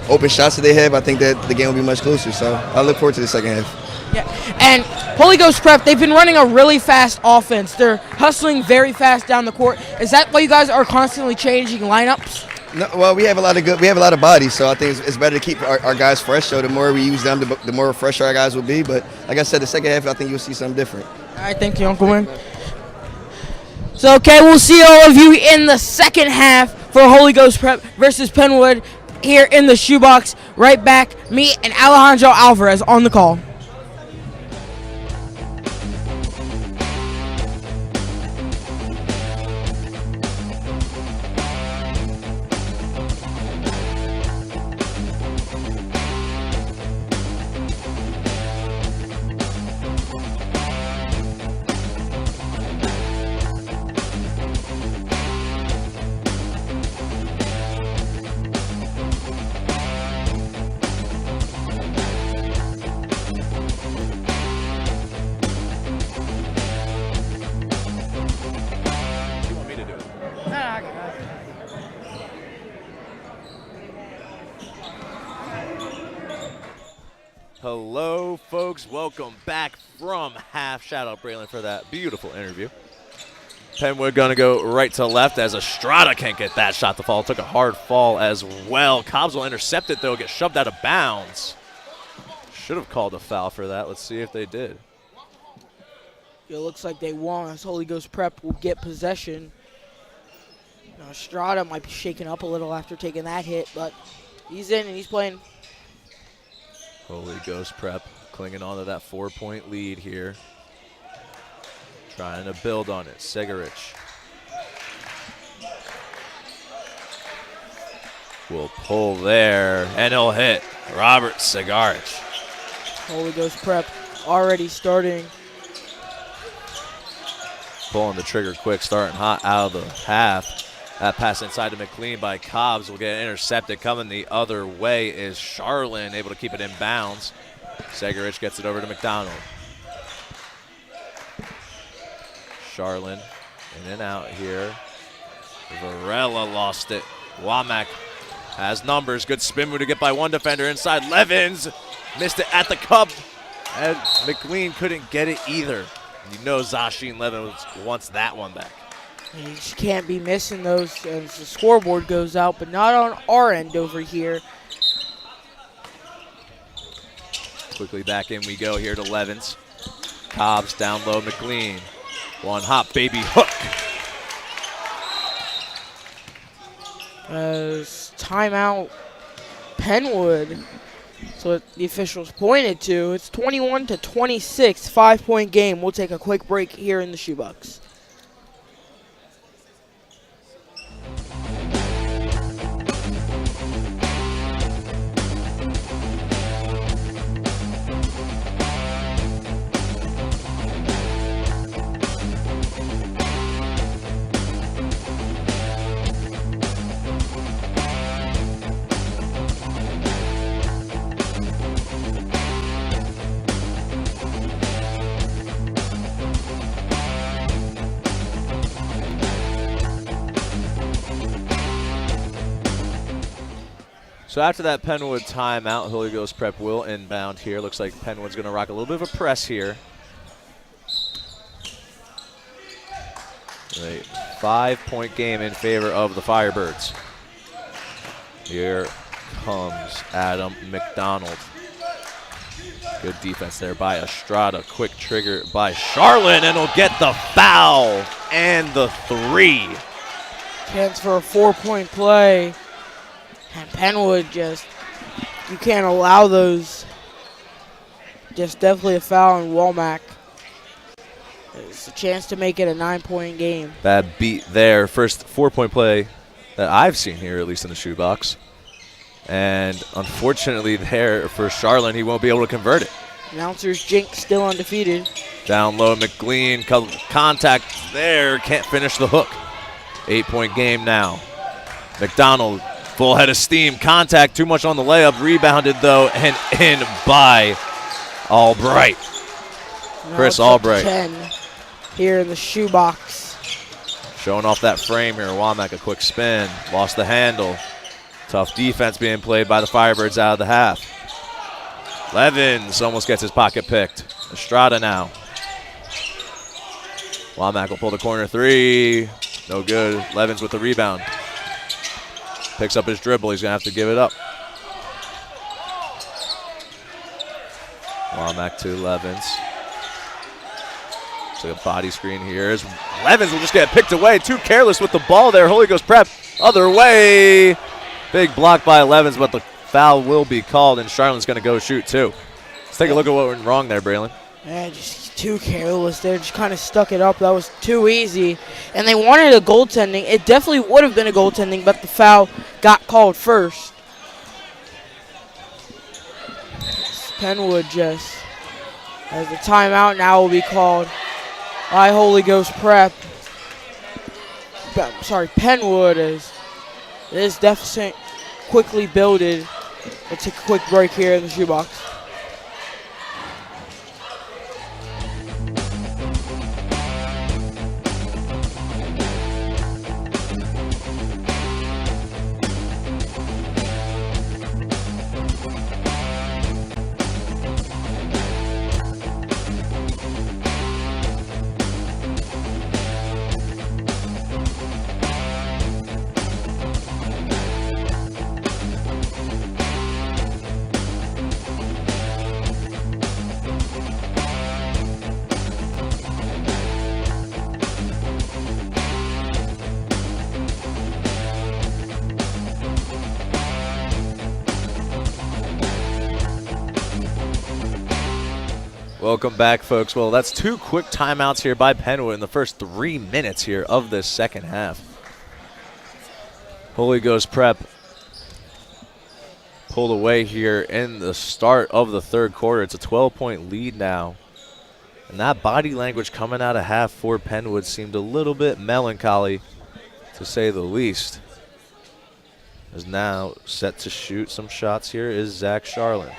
open shots that they have, I think that the game will be much closer. So I look forward to the second half. Yeah, and Holy Ghost Prep, they've been running a really fast offense. They're hustling very fast down the court. Is that why you guys are constantly changing lineups? No, well, we have a lot of bodies, so I think it's better to keep our guys fresh. So the more we use them, the more fresh our guys will be. But like I said, the second half, I think you'll see something different. All right, thank you, Uncle Wayne. So, okay, we'll see all of you in the second half for Holy Ghost Prep versus Penwood here in the shoebox. Right back, me and Alejandro Alvarez on the call. Hello, folks. Welcome back from half. Shout out Braylon for that beautiful interview. Penwood going to go right to left as Estrada can't get that shot to fall. Took a hard fall as well. Cobbs will intercept it, though. Get shoved out of bounds. Should have called a foul for that. Let's see if they did. It looks like they won as Holy Ghost Prep will get possession. Now, Estrada might be shaken up a little after taking that hit, but he's in and he's playing. Holy Ghost Prep clinging on to that 4-point lead here. Trying to build on it. Segarich will pull there, and he'll hit Robert Segarich. Holy Ghost Prep already starting. Pulling the trigger quick, starting hot out of the half. That pass inside to McLean by Cobbs will get intercepted. Coming the other way is Charlin, able to keep it in bounds. Segarich gets it over to McDonald. Charlin in and out here. Varela lost it. Womack has numbers. Good spin move to get by one defender inside. Levins missed it at the cup, and McLean couldn't get it either. You know Zashin Levins wants that one back. And you just can't be missing those as the scoreboard goes out, but not on our end over here. Quickly back in we go here to Levins. Cobbs down low, McLean. One hop, baby hook. As timeout, Penwood. So what the officials pointed to, it's 21-26, 5-point game. We'll take a quick break here in the shoebox. So after that Penwood timeout, Holy Ghost Prep will inbound here. Looks like Penwood's going to rock a little bit of a press here. A 5-point game in favor of the Firebirds. Here comes Adam McDonald. Good defense there by Estrada. Quick trigger by Charlin, and he'll get the foul and the 3. Chance for a 4-point play. And Penwood you can't allow those. Just definitely a foul on Womack. It's a chance to make it a 9-point game. Bad beat there. First 4-point play that I've seen here, at least in the shoebox. And unfortunately there for Charlin, he won't be able to convert it. Announcers Jinx still undefeated. Down low, McLean, contact there, can't finish the hook. 8-point game now. McDonald, full head of steam, contact, too much on the layup, rebounded though, and in by Albright. Chris Albright. 10 here in the shoebox. Showing off that frame here. Womack a quick spin. Lost the handle. Tough defense being played by the Firebirds out of the half. Levins almost gets his pocket picked. Estrada now. Womack will pull the corner three. No good. Levins with the rebound. Picks up his dribble. He's going to have to give it up. Womack to Levins. So a body screen here. Levins will just get picked away. Too careless with the ball there. Holy Ghost Prep. Other way. Big block by Levins, but the foul will be called, and Charlin's going to go shoot too. Let's take a look at what went wrong there, Braylon. Yeah, just too careless there. Just kind of stuck it up. That was too easy. And they wanted a goaltending. It definitely would have been a goaltending, but the foul got called first. Penwood just, as the timeout now will be called by Holy Ghost Prep. Sorry, Penwood is this deficit quickly builded. Let's take a quick break here in the shoebox. Welcome back, folks. Well, that's two quick timeouts here by Penwood in the first 3 minutes here of this second half. Holy Ghost Prep pulled away here in the start of the third quarter. It's a 12-point lead now. And that body language coming out of half for Penwood seemed a little bit melancholy, to say the least. Is now set to shoot some shots here is Zach Charlin.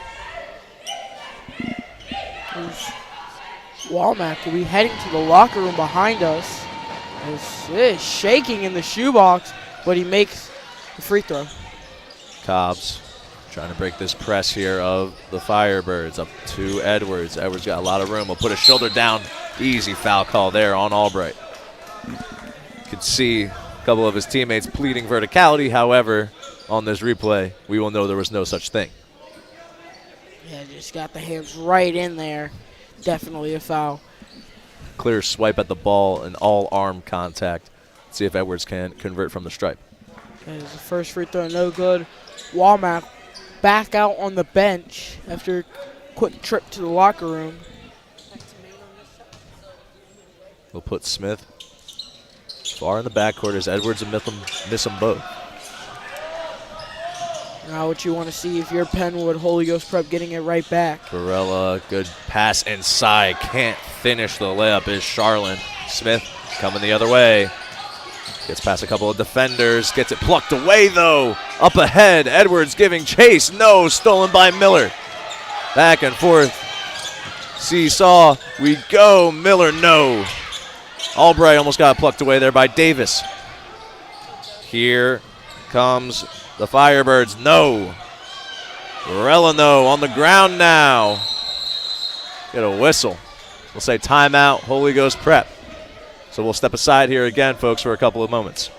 Womack will be heading to the locker room behind us. It is shaking in the shoebox, but he makes the free throw. Cobbs trying to break this press here of the Firebirds. Up to Edwards. Edwards got a lot of room. Will put his shoulder down. Easy foul call there on Albright. Could see a couple of his teammates pleading verticality. However, on this replay, we will know there was no such thing. Yeah, just got the hands right in there. Definitely a foul. Clear swipe at the ball and all arm contact. See if Edwards can convert from the stripe. There's the first free throw, no good. Womack back out on the bench after a quick trip to the locker room. We'll put Smith far in the backcourt as Edwards and miss them both. Now what you want to see if you're Penwood, Holy Ghost Prep getting it right back. Barella, good pass inside. Can't finish the layup is Charlin. Smith coming the other way. Gets past a couple of defenders. Gets it plucked away, though. Up ahead. Edwards giving chase. No. Stolen by Miller. Back and forth. Seesaw. We go. Miller, no. Albright almost got plucked away there by Davis. Here comes the Firebirds. No. Barella, no. On the ground now. Get a whistle. We'll say timeout. Holy Ghost Prep. So we'll step aside here again, folks, for a couple of moments.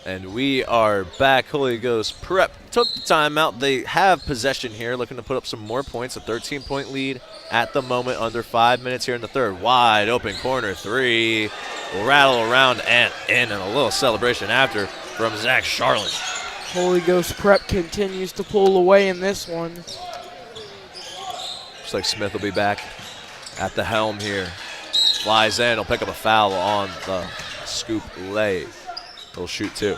And we are back. Holy Ghost Prep took the timeout. They have possession here, looking to put up some more points. A 13-point lead at the moment, under 5 minutes here in the third. Wide open corner three. Will rattle around and in, and a little celebration after from Zach Charlotte. Holy Ghost Prep continues to pull away in this one. Looks like Smith will be back at the helm here. Flies in. He'll pick up a foul on the scoop lay. He'll shoot two.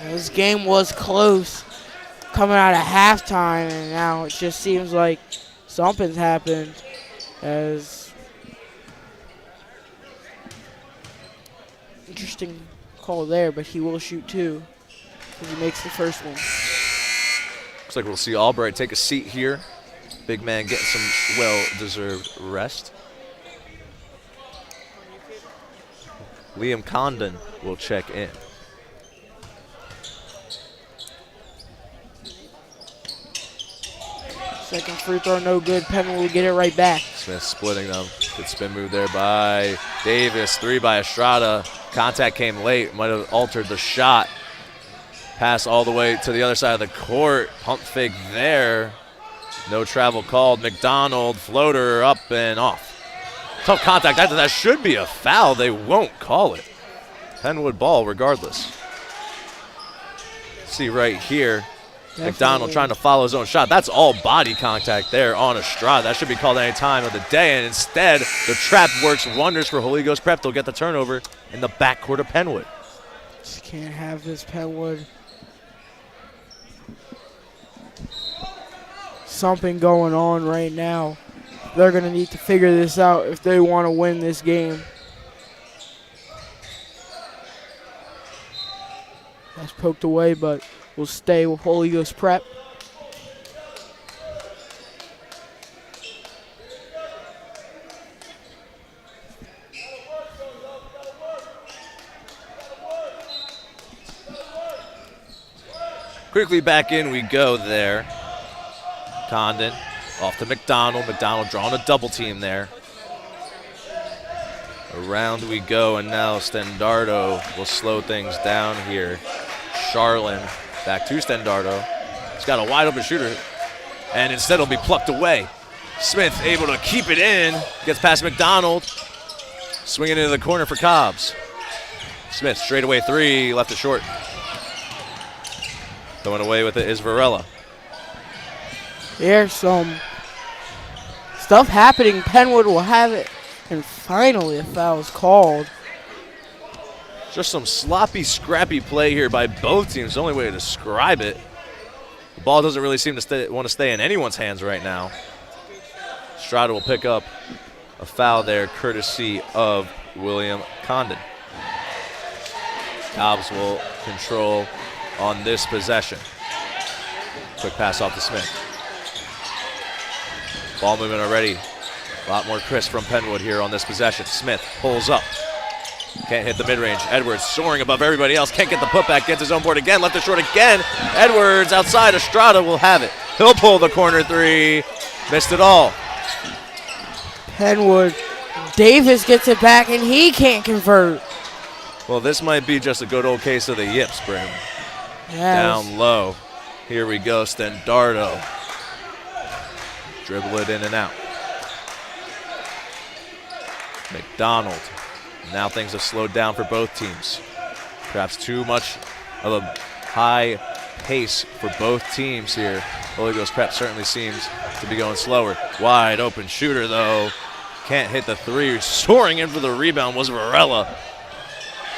This game was close coming out of halftime, and now it just seems like something's happened as interesting call there, but he will shoot two because he makes the first one. Looks like we'll see Albright take a seat here. Big man getting some well-deserved rest. Liam Condon will check in. Second free throw, no good. Penn will get it right back. Smith splitting them. Good spin move there by Davis. Three by Estrada. Contact came late. Might have altered the shot. Pass all the way to the other side of the court. Pump fake there. No travel called. McDonald, floater up and off. Tough contact. That should be a foul. They won't call it. Penwood ball regardless. See right here. Definitely. McDonald trying to follow his own shot. That's all body contact there on Estrada. That should be called any time of the day. And instead, the trap works wonders for Holy Ghost Prep. They'll get the turnover in the backcourt of Penwood. Just can't have this, Penwood. Something going on right now. They're going to need to figure this out if they want to win this game. That's poked away, but we'll stay with Holy Ghost Prep. Quickly back in we go there. Condon off to McDonald. McDonald drawing a double team there. Around we go, and now Stendardo will slow things down here. Charlin back to Stendardo. He's got a wide open shooter, and instead it'll be plucked away. Smith able to keep it in. Gets past McDonald. Swinging into the corner for Cobbs. Smith straight away three, left it short. Going away with it is Varela. There's some stuff happening. Penwood will have it, and finally a foul is called. Just some sloppy, scrappy play here by both teams. The only way to describe it. The ball doesn't really seem to want to stay in anyone's hands right now. Estrada will pick up a foul there, courtesy of William Condon. Cobbs will control on this possession. Quick pass off to Smith. Ball movement already. A lot more crisp from Penwood here on this possession. Smith pulls up. Can't hit the mid-range. Edwards soaring above everybody else. Can't get the putback. Gets his own board again. Left it short again. Edwards outside. Estrada will have it. He'll pull the corner three. Missed it all. Penwood. Davis gets it back, and he can't convert. Well, this might be just a good old case of the yips, Brim. Yes. Down low. Here we go. Stendardo. Dribble it in and out. McDonald. Now things have slowed down for both teams. Perhaps too much of a high pace for both teams here. Holy Ghost Prep certainly seems to be going slower. Wide open shooter, though. Can't hit the three. Soaring in for the rebound was Varela.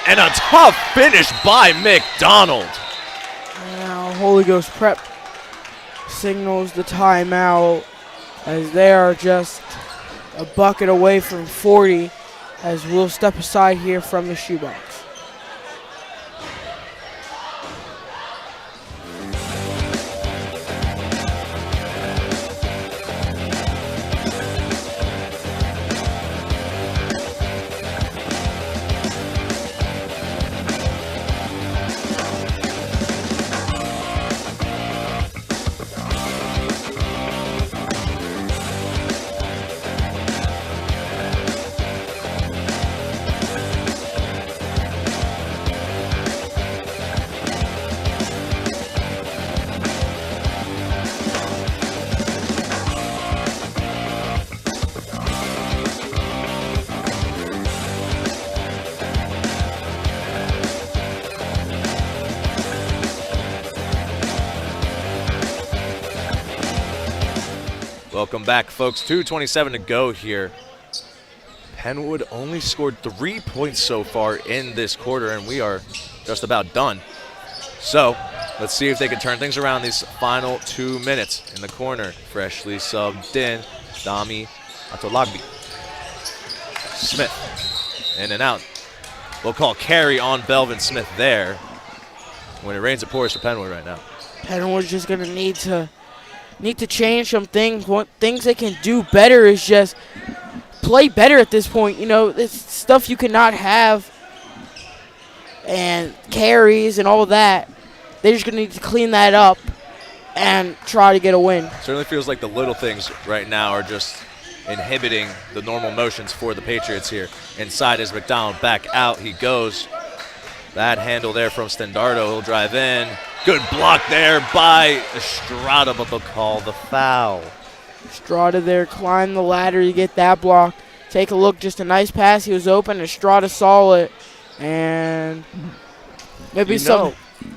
And a tough finish by McDonald. Now Holy Ghost Prep signals the timeout as they are just a bucket away from 40, as we'll step aside here from the shoebox. Welcome back, folks. 2:27 to go here. Penwood only scored 3 points so far in this quarter, and we are just about done. So let's see if they can turn things around these final 2 minutes. In the corner, freshly subbed in, Dami Atolagbi. Smith, in and out. We'll call carry on Belvin Smith there. When it rains, it pours for Penwood right now. Penwood's just gonna need to change some things. What things they can do better is just play better at this point. You know, it's stuff you cannot have, and carries and all that. They're just gonna need to clean that up and try to get a win. Certainly feels like the little things right now are just inhibiting the normal motions for the Patriots here. Inside is McDonald, back out he goes. Bad handle there from Stendardo. He'll drive in. Good block there by Estrada, but they'll call the foul. Estrada there, climb the ladder, you get that block. Take a look, just a nice pass. He was open. Estrada saw it, and maybe some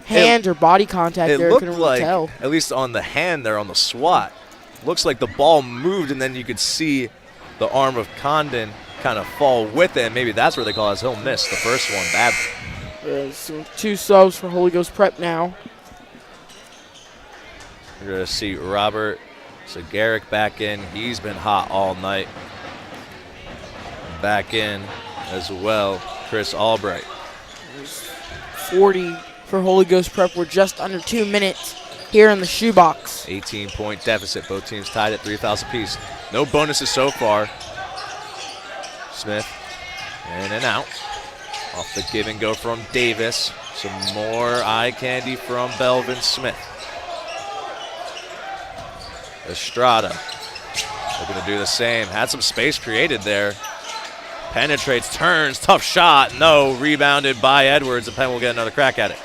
hand or body contact It there. looked Couldn't like, really tell. at least on the hand there on the swat, looks like the ball moved, and then you could see the arm of Condon kind of fall with it, and maybe that's where they call it. He'll miss the first one badly. So 2 subs for Holy Ghost Prep now. You're going to see Robert Sagaric back in. He's been hot all night. Back in as well, Chris Albright. 40 for Holy Ghost Prep. We're just under 2 minutes here in the shoebox. 18-point deficit. Both teams tied at 3,000 apiece. No bonuses so far. Smith in and out. Off the give and go from Davis. Some more eye candy from Belvin Smith. Estrada looking to do the same. Had some space created there. Penetrates, turns, tough shot. No, rebounded by Edwards, and Penn will get another crack at it.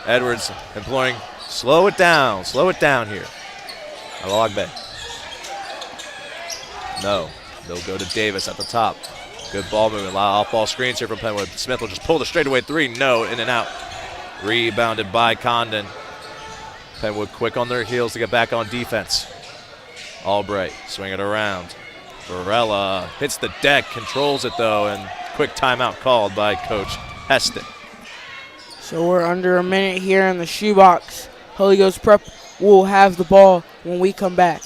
Edwards imploring, slow it down here. Alogbe. No, they'll go to Davis at the top. Good ball movement, a lot of off-ball screens here from Penwood. Smith will just pull the straightaway 3. No, in and out. Rebounded by Condon. Penwood quick on their heels to get back on defense. Albright, swing it around. Varela hits the deck, controls it though, and quick timeout called by Coach Heston. So we're under a minute here in the shoebox. Holy Ghost Prep will have the ball when we come back.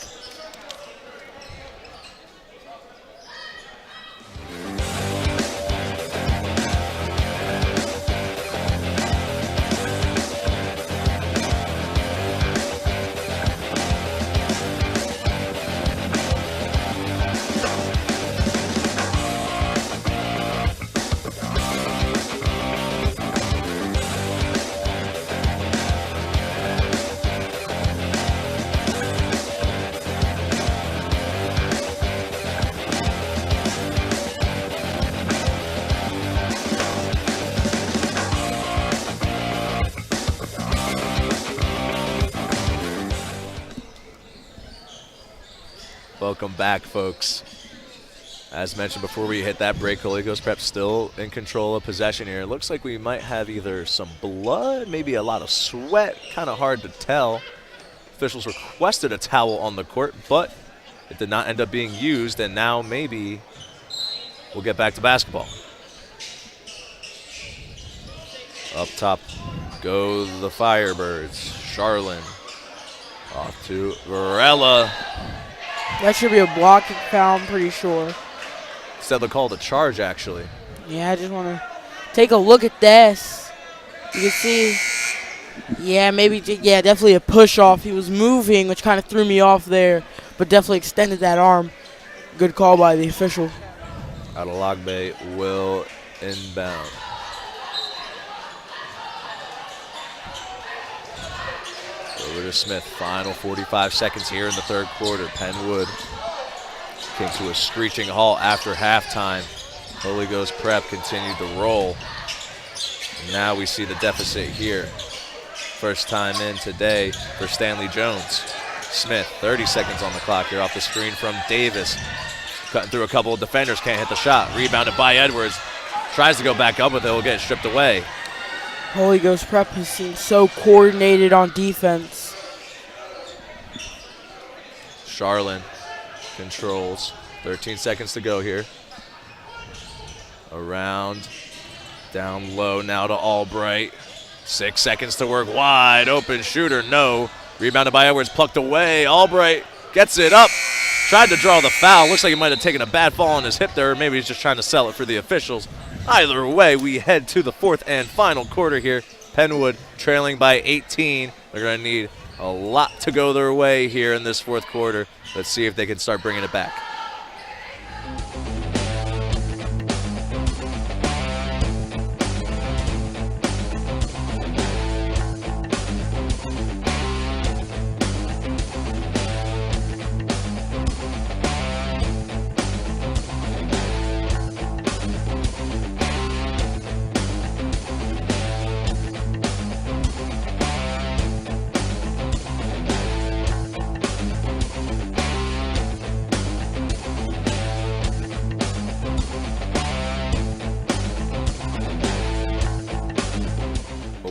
Welcome back, folks. As mentioned before we hit that break, Holy Ghost Prep still in control of possession here. It looks like we might have either some blood, maybe a lot of sweat, kind of hard to tell. Officials requested a towel on the court, but it did not end up being used, and now maybe we'll get back to basketball. Up top go the Firebirds. Charlin off to Varela. That should be a blocking foul, I'm pretty sure. Instead they'll call the charge, actually. Yeah, I just want to take a look at this. You can see, yeah, definitely a push off. He was moving, which kind of threw me off there, but definitely extended that arm. Good call by the official. Adalagbe will inbound. Over to Smith. Final 45 seconds here in the third quarter. Penwood came to a screeching halt after halftime. Holy Ghost Prep continued to roll. And now we see the deficit here. First time in today for Stanley Jones. Smith, 30 seconds on the clock here off the screen from Davis. Cutting through a couple of defenders, can't hit the shot. Rebounded by Edwards. Tries to go back up with it, will get stripped away. Holy Ghost Prep has seemed so coordinated on defense. Charlin controls. 13 seconds to go here. Around, down low now to Albright. 6 seconds to work, wide open shooter, no. Rebounded by Edwards, plucked away. Albright gets it up. Tried to draw the foul. Looks like he might have taken a bad fall on his hip there, or maybe he's just trying to sell it for the officials. Either way, we head to the fourth and final quarter here. Penwood trailing by 18. They're going to need a lot to go their way here in this fourth quarter. Let's see if they can start bringing it back.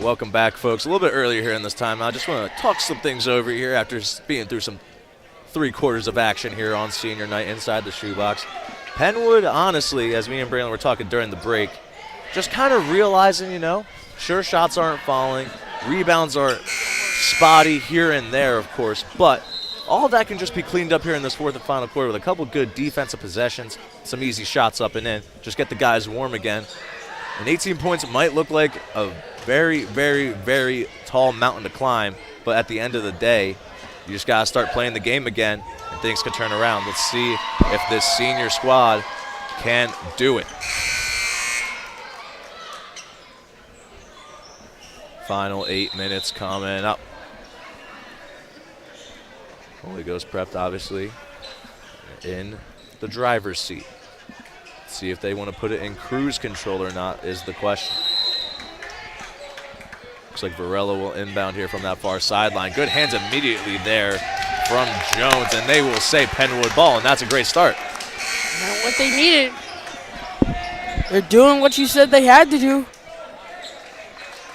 Welcome back, folks. A little bit earlier here in this time. I just want to talk some things over here after being through some 3 quarters of action here on senior night inside the shoebox. Penwood, honestly, as me and Braylon were talking during the break, just kind of realizing, you know, sure, shots aren't falling, rebounds are spotty here and there, of course, but all that can just be cleaned up here in this fourth and final quarter with a couple good defensive possessions, some easy shots up and in, just get the guys warm again. And 18 points might look like a very, very, very tall mountain to climb, but at the end of the day, you just got to start playing the game again, and things can turn around. Let's see if this senior squad can do it. Final 8 minutes coming up. Holy Ghost prepped, obviously, in the driver's seat. See if they want to put it in cruise control or not is the question. Looks like Varela will inbound here from that far sideline. Good hands immediately there from Jones, and they will say Penwood ball, and that's a great start. Not what they needed. They're doing what you said they had to do.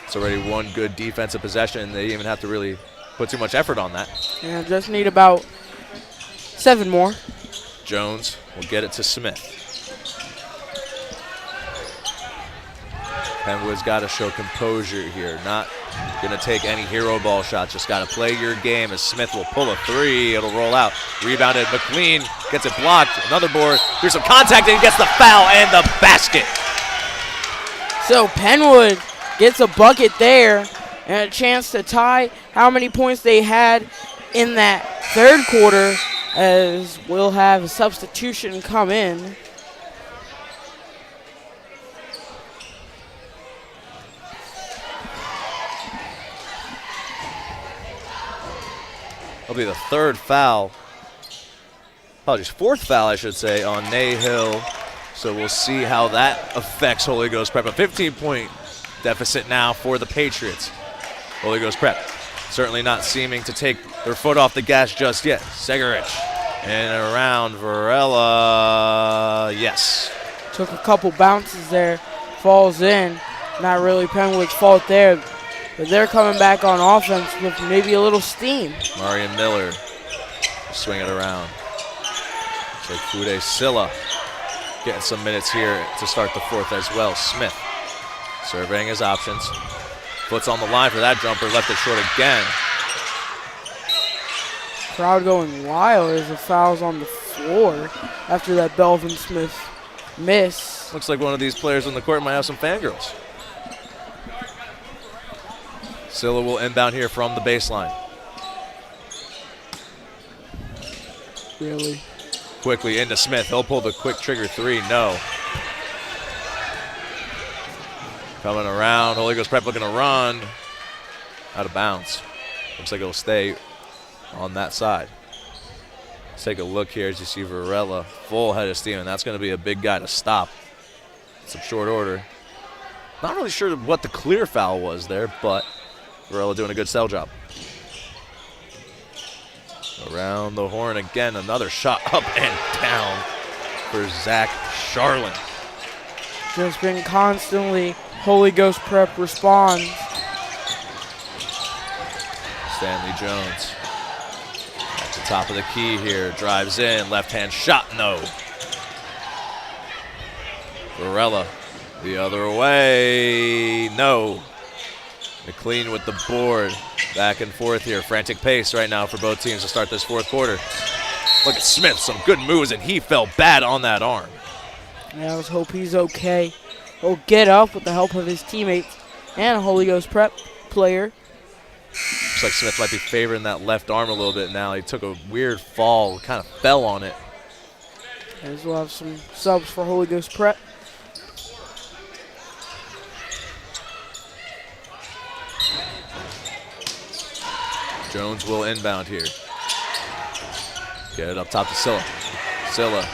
It's already one good defensive possession, and they didn't even have to really put too much effort on that. Yeah, just need about 7 more. Jones will get it to Smith. Penwood's got to show composure here. Not going to take any hero ball shots. Just got to play your game as Smith will pull a 3. It'll roll out. Rebounded. McLean gets it blocked. Another board. There's some contact and he gets the foul and the basket. So Penwood gets a bucket there and a chance to tie how many points they had in that third quarter, as we'll have a substitution come in. That'll be the third foul. Apologies, fourth foul, I should say, on Nahill. So we'll see how that affects Holy Ghost Prep. A 15-point deficit now for the Patriots. Holy Ghost Prep certainly not seeming to take their foot off the gas just yet. Segarich and around Varela. Yes. Took a couple bounces there, falls in. Not really Penwood's fault there, but they're coming back on offense with maybe a little steam. Marion Miller swing it around. It's like Fude Silla getting some minutes here to start the fourth as well. Smith surveying his options. Foot's on the line for that jumper, left it short again. Crowd going wild as the foul's on the floor after that Belvin Smith miss. Looks like one of these players on the court might have some fangirls. Silla will inbound here from the baseline. Really? Quickly into Smith. He'll pull the quick trigger 3. No. Coming around. Holy Ghost Prep looking to run. Out of bounds. Looks like it'll stay on that side. Let's take a look here as you see Varela full head of steam, and that's going to be a big guy to stop. Some short order. Not really sure what the clear foul was there, but Varela doing a good sell job. Around the horn again, another shot up and down for Zach Charlin. Just been constantly Holy Ghost Prep responds. Stanley Jones. Back to Top of the key here, drives in, left-hand shot, no. Varela the other way, no. McLean with the board, back and forth here. Frantic pace right now for both teams to start this fourth quarter. Look at Smith, some good moves, and he fell bad on that arm. Yeah, let's hope he's okay. He'll get up with the help of his teammates and a Holy Ghost Prep player. Looks like Smith might be favoring that left arm a little bit now. He took a weird fall, kind of fell on it. As we'll have some subs for Holy Ghost Prep. Jones will inbound here. Get it up top to Silla. Silla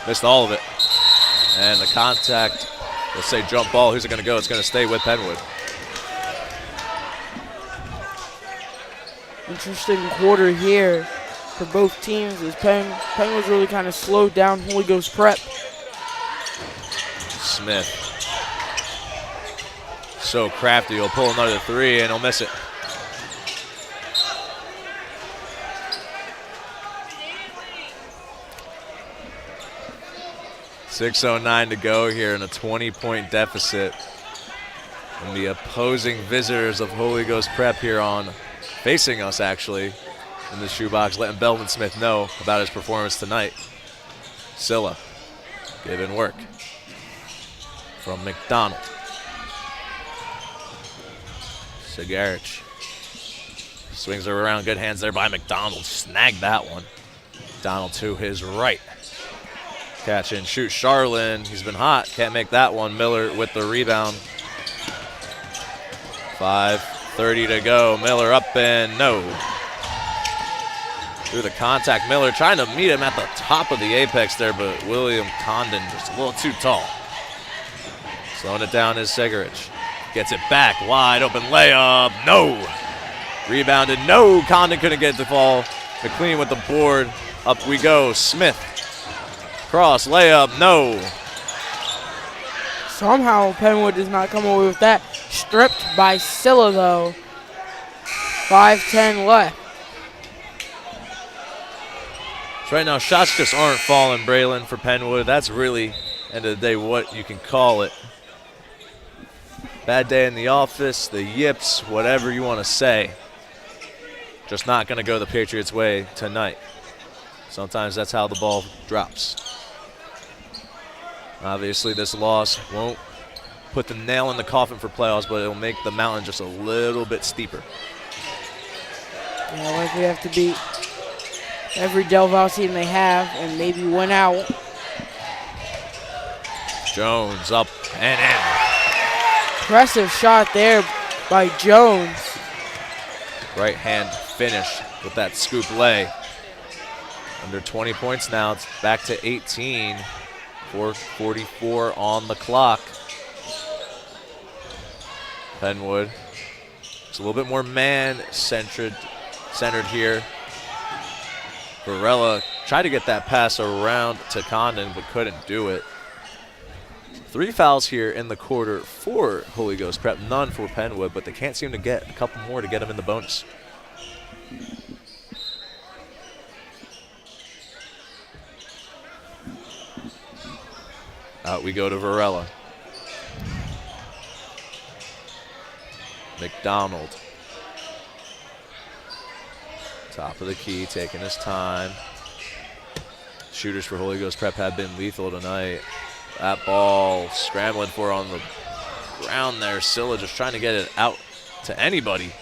missed all of it. And the contact, let's say jump ball. Who's it going to go? It's going to stay with Penwood. Interesting quarter here for both teams as Penn was really kind of slowed down Holy Ghost Prep. Smith. So crafty. He'll pull another three and he'll miss it. .609 to go here in a 20-point deficit. And the opposing visitors of Holy Ghost Prep here on facing us actually in the shoebox, letting Belvin Smith know about his performance tonight. Silla giving work from McDonald. Sigarich swings her around, good hands there by McDonald. Snagged that one. McDonald to his right. Catch and shoot, Charlin, he's been hot, can't make that one. Miller with the rebound. 5:30 to go, Miller up and no. Through the contact, Miller trying to meet him at the top of the apex there, but William Condon just a little too tall. Slowing it down is Sigarich. Gets it back, wide open layup, no. Rebounded, no, Condon couldn't get it to fall. McLean with the board, up we go, Smith. Cross, layup, no. Somehow Penwood does not come away with that. Stripped by Silla though. 5:10 left. So right now, shots just aren't falling, Braylon, for Penwood. That's really, end of the day, what you can call it. Bad day in the office, the yips, whatever you want to say. Just not going to go the Patriots' way tonight. Sometimes that's how the ball drops. Obviously, this loss won't put the nail in the coffin for playoffs, but it'll make the mountain just a little bit steeper. Yeah, like we have to beat every Del Valle team they have and maybe win out. Jones up and in. Impressive shot there by Jones. Right hand finish with that scoop lay. Under 20 points now, it's back to 18. 4:44 on the clock. Penwood, it's a little bit more man-centered here. Varela tried to get that pass around to Condon, but couldn't do it. 3 fouls here in the quarter for Holy Ghost Prep, none for Penwood, but they can't seem to get a couple more to get them in the bonus. Out we go to Varela. McDonald. Top of the key, taking his time. Shooters for Holy Ghost Prep have been lethal tonight. That ball scrambling for on the ground there. Silla just trying to get it out to anybody.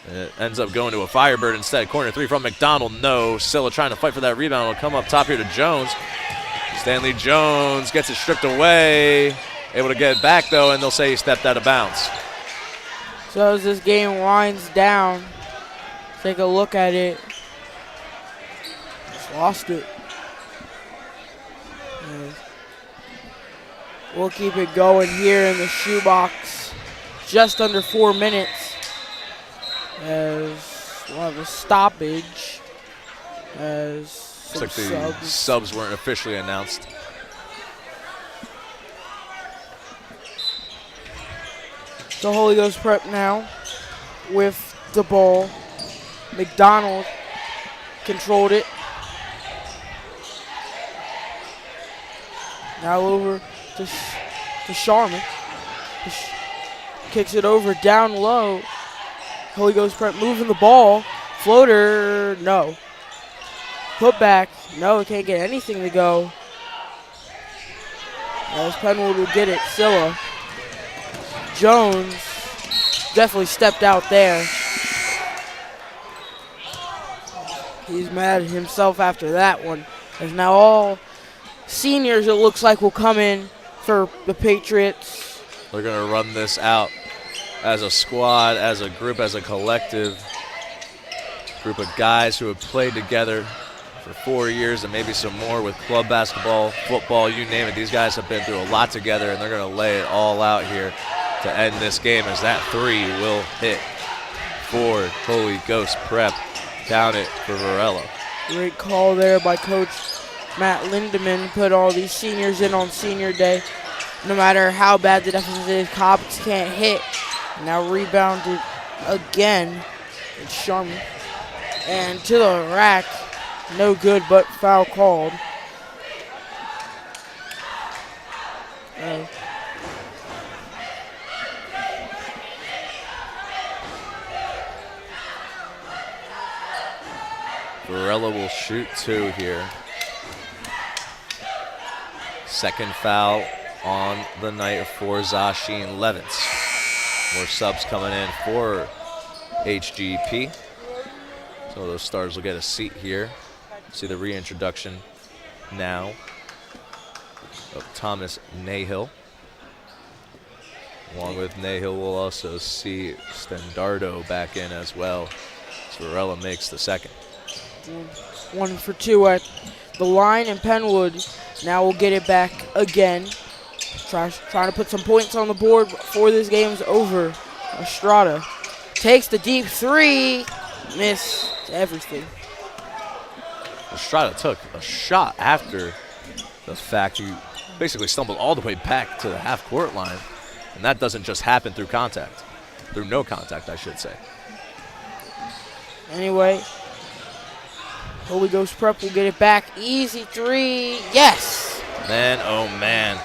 And it ends up going to a Firebird instead. Corner three from McDonald, no. Silla trying to fight for that rebound. It'll come up top here to Jones. Stanley Jones gets it stripped away. Able to get it back though, and they'll say he stepped out of bounds. So as this game winds down, take a look at it. Just lost it. We'll keep it going here in the shoebox. Just under 4 minutes. As we'll have a stoppage. As looks like the subs weren't officially announced. The Holy Ghost Prep now with the ball. McDonald controlled it. Now over to Sharman. Kicks it over down low. Holy Ghost Prep moving the ball. Floater, no. Put back, no, it can't get anything to go. As Penwood will get it, Silla. Jones definitely stepped out there. He's mad at himself after that one. As now all seniors, it looks like, will come in for the Patriots. They're going to run this out as a squad, as a group, as a collective. Group of guys who have played together for 4 years and maybe some more with club basketball, football, you name it. These guys have been through a lot together, and they're going to lay it all out here to end this game as that three will hit for Holy Ghost Prep. Count it for Varela. Great call there by Coach Matt Lindemann. Put all these seniors in on senior day. No matter how bad the deficit is, Cobbs can't hit. Now rebounded again. It's Sharman. And to the rack. No good, but foul called. Varela will shoot two here. Second foul on the night for Zashin Levins. More subs coming in for HGP. So those stars will get a seat here. See the reintroduction now of Thomas Nahill. Along with Nahill, we'll also see Stendardo back in as well. So Varela makes the second. 1 for 2 at the line, and Penwood now will get it back again. Trying to put some points on the board before this game's over. Estrada takes the deep three. Miss everything. Estrada took a shot after the fact. He basically stumbled all the way back to the half-court line, and that doesn't just happen through contact. Through no contact, I should say. Anyway, Holy Ghost Prep will get it back. Easy three. Yes! Man, oh man.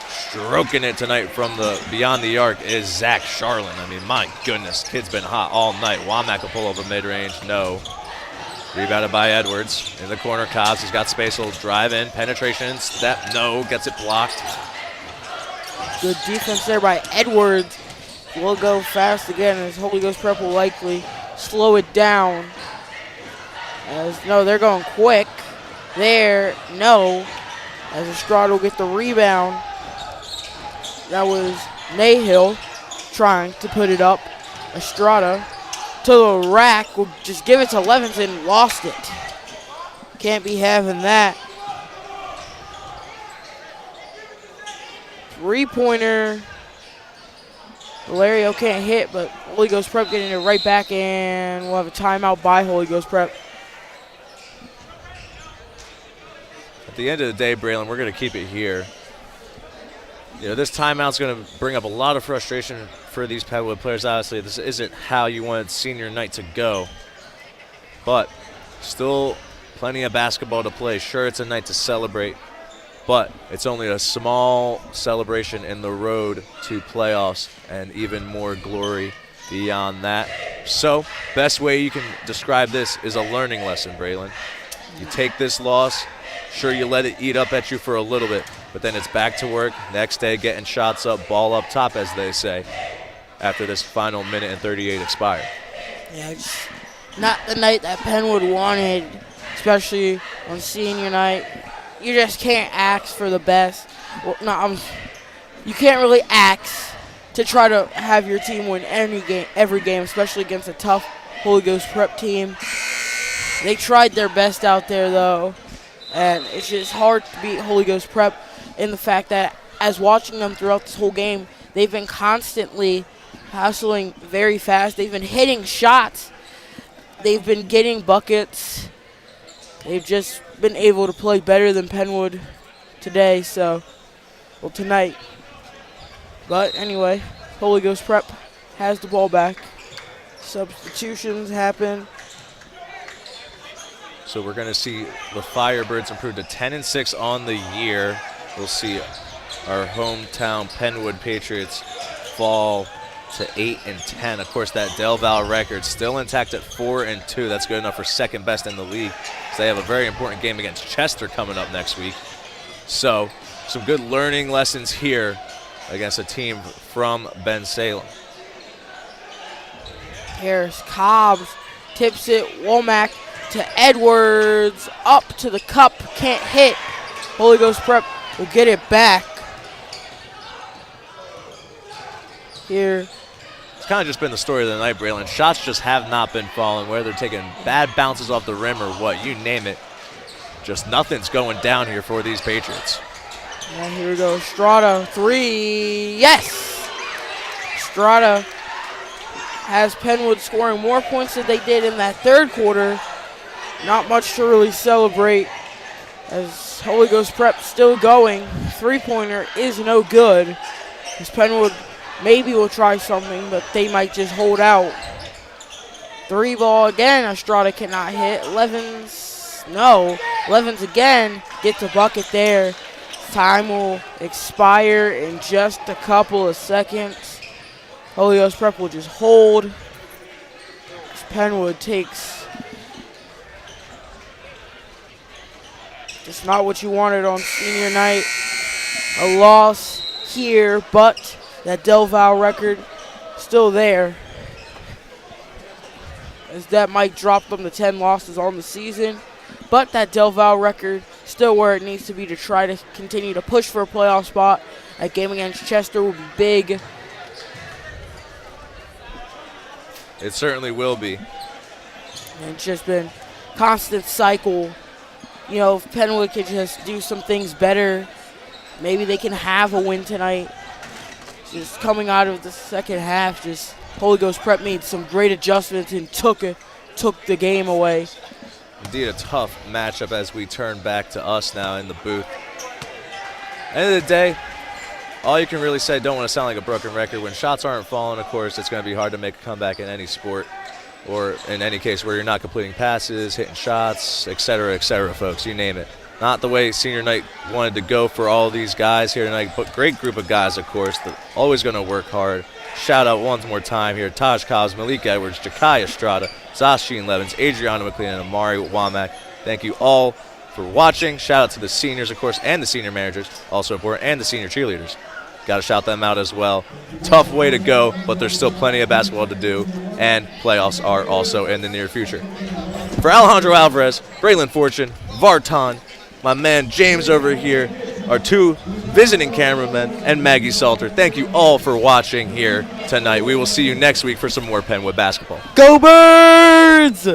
Stroking it tonight from the beyond the arc is Zach Charlin. I mean, my goodness, kid's been hot all night. Womack will pull over mid-range. No. Rebounded by Edwards. In the corner, Cobbs. He's got space. He'll drive in. Penetration. Step. No. Gets it blocked. Good defense there by Edwards. Will go fast again, as Holy Ghost Prep will likely slow it down. No, they're going quick. There. No. As Estrada will get the rebound. That was Nahill trying to put it up. Estrada to the rack, will just give it to Levinson, lost it. Can't be having that. Three-pointer. Valerio can't hit, but Holy Ghost Prep getting it right back, and we'll have a timeout by Holy Ghost Prep. At the end of the day, Braylon, we're going to keep it here. You know, this timeout's going to bring up a lot of frustration for these Penwood players. Obviously, this isn't how you wanted senior night to go. But still plenty of basketball to play. Sure, it's a night to celebrate, but it's only a small celebration in the road to playoffs and even more glory beyond that. So, best way you can describe this is a learning lesson, Braylon. You take this loss. Sure, you let it eat up at you for a little bit, but then it's back to work. Next day, getting shots up, ball up top, as they say, after this final minute and 38 expire. Yeah, it's not the night that Penwood wanted, especially on senior night. You just can't ask for the best. Well, no, you can't really ask to try to have your team win every game, especially against a tough Holy Ghost Prep team. They tried their best out there, though. And it's just hard to beat Holy Ghost Prep in the fact that as watching them throughout this whole game, they've been constantly hustling very fast. They've been hitting shots. They've been getting buckets. They've just been able to play better than Penwood today, tonight. But anyway, Holy Ghost Prep has the ball back. Substitutions happen. So we're going to see the Firebirds improve to 10-6 on the year. We'll see our hometown Penwood Patriots fall to 8-10. Of course, that Del Val record still intact at 4-2. That's good enough for second best in the league. So they have a very important game against Chester coming up next week. So some good learning lessons here against a team from Ben Salem. Harris Cobbs tips it. Womack to Edwards. Up to the cup. Can't hit. Holy Ghost Prep will get it back. Here. It's kind of just been the story of the night, Braylon. Shots just have not been falling, whether they're taking bad bounces off the rim or what, you name it. Just nothing's going down here for these Patriots. And here we go. Estrada, 3. Yes! Estrada has Penwood scoring more points than they did in that third quarter. Not much to really celebrate as Holy Ghost Prep still going. Three-pointer is no good as Penwood maybe will try something, but they might just hold out. 3 ball again. Estrada cannot hit. Levens again. Gets a bucket there. Time will expire in just a couple of seconds. Holy Ghost Prep will just hold. As Penwood takes just not what you wanted on senior night. A loss here, but that Del Val record still there, as that might drop them to 10 losses on the season. But that Del Val record still where it needs to be to try to continue to push for a playoff spot. That game against Chester will be big. It certainly will be. And it's just been constant cycle. You know, if Penwood could just do some things better, maybe they can have a win tonight. Just coming out of the second half, just Holy Ghost Prep made some great adjustments and took the game away. Indeed, a tough matchup as we turn back to us now in the booth. End of the day, all you can really say, don't want to sound like a broken record. When shots aren't falling, of course, it's going to be hard to make a comeback in any sport, or in any case where you're not completing passes, hitting shots, et cetera, folks, you name it. Not the way senior night wanted to go for all these guys here tonight, but great group of guys, of course, that always going to work hard. Shout out one more time here, Taj Cobbs, Malik Edwards, Jakai Estrada, Zasheen Levins, Adriana McLean, and Amari Womack. Thank you all for watching. Shout out to the seniors, of course, and the senior managers, also important, and the senior cheerleaders. Got to shout them out as well. Tough way to go, but there's still plenty of basketball to do, and playoffs are also in the near future. For Alejandro Alvarez, Braylon Fortune, Vartan, my man James over here, our 2 visiting cameramen, and Maggie Salter. Thank you all for watching here tonight. We will see you next week for some more Penwood basketball. Go Birds!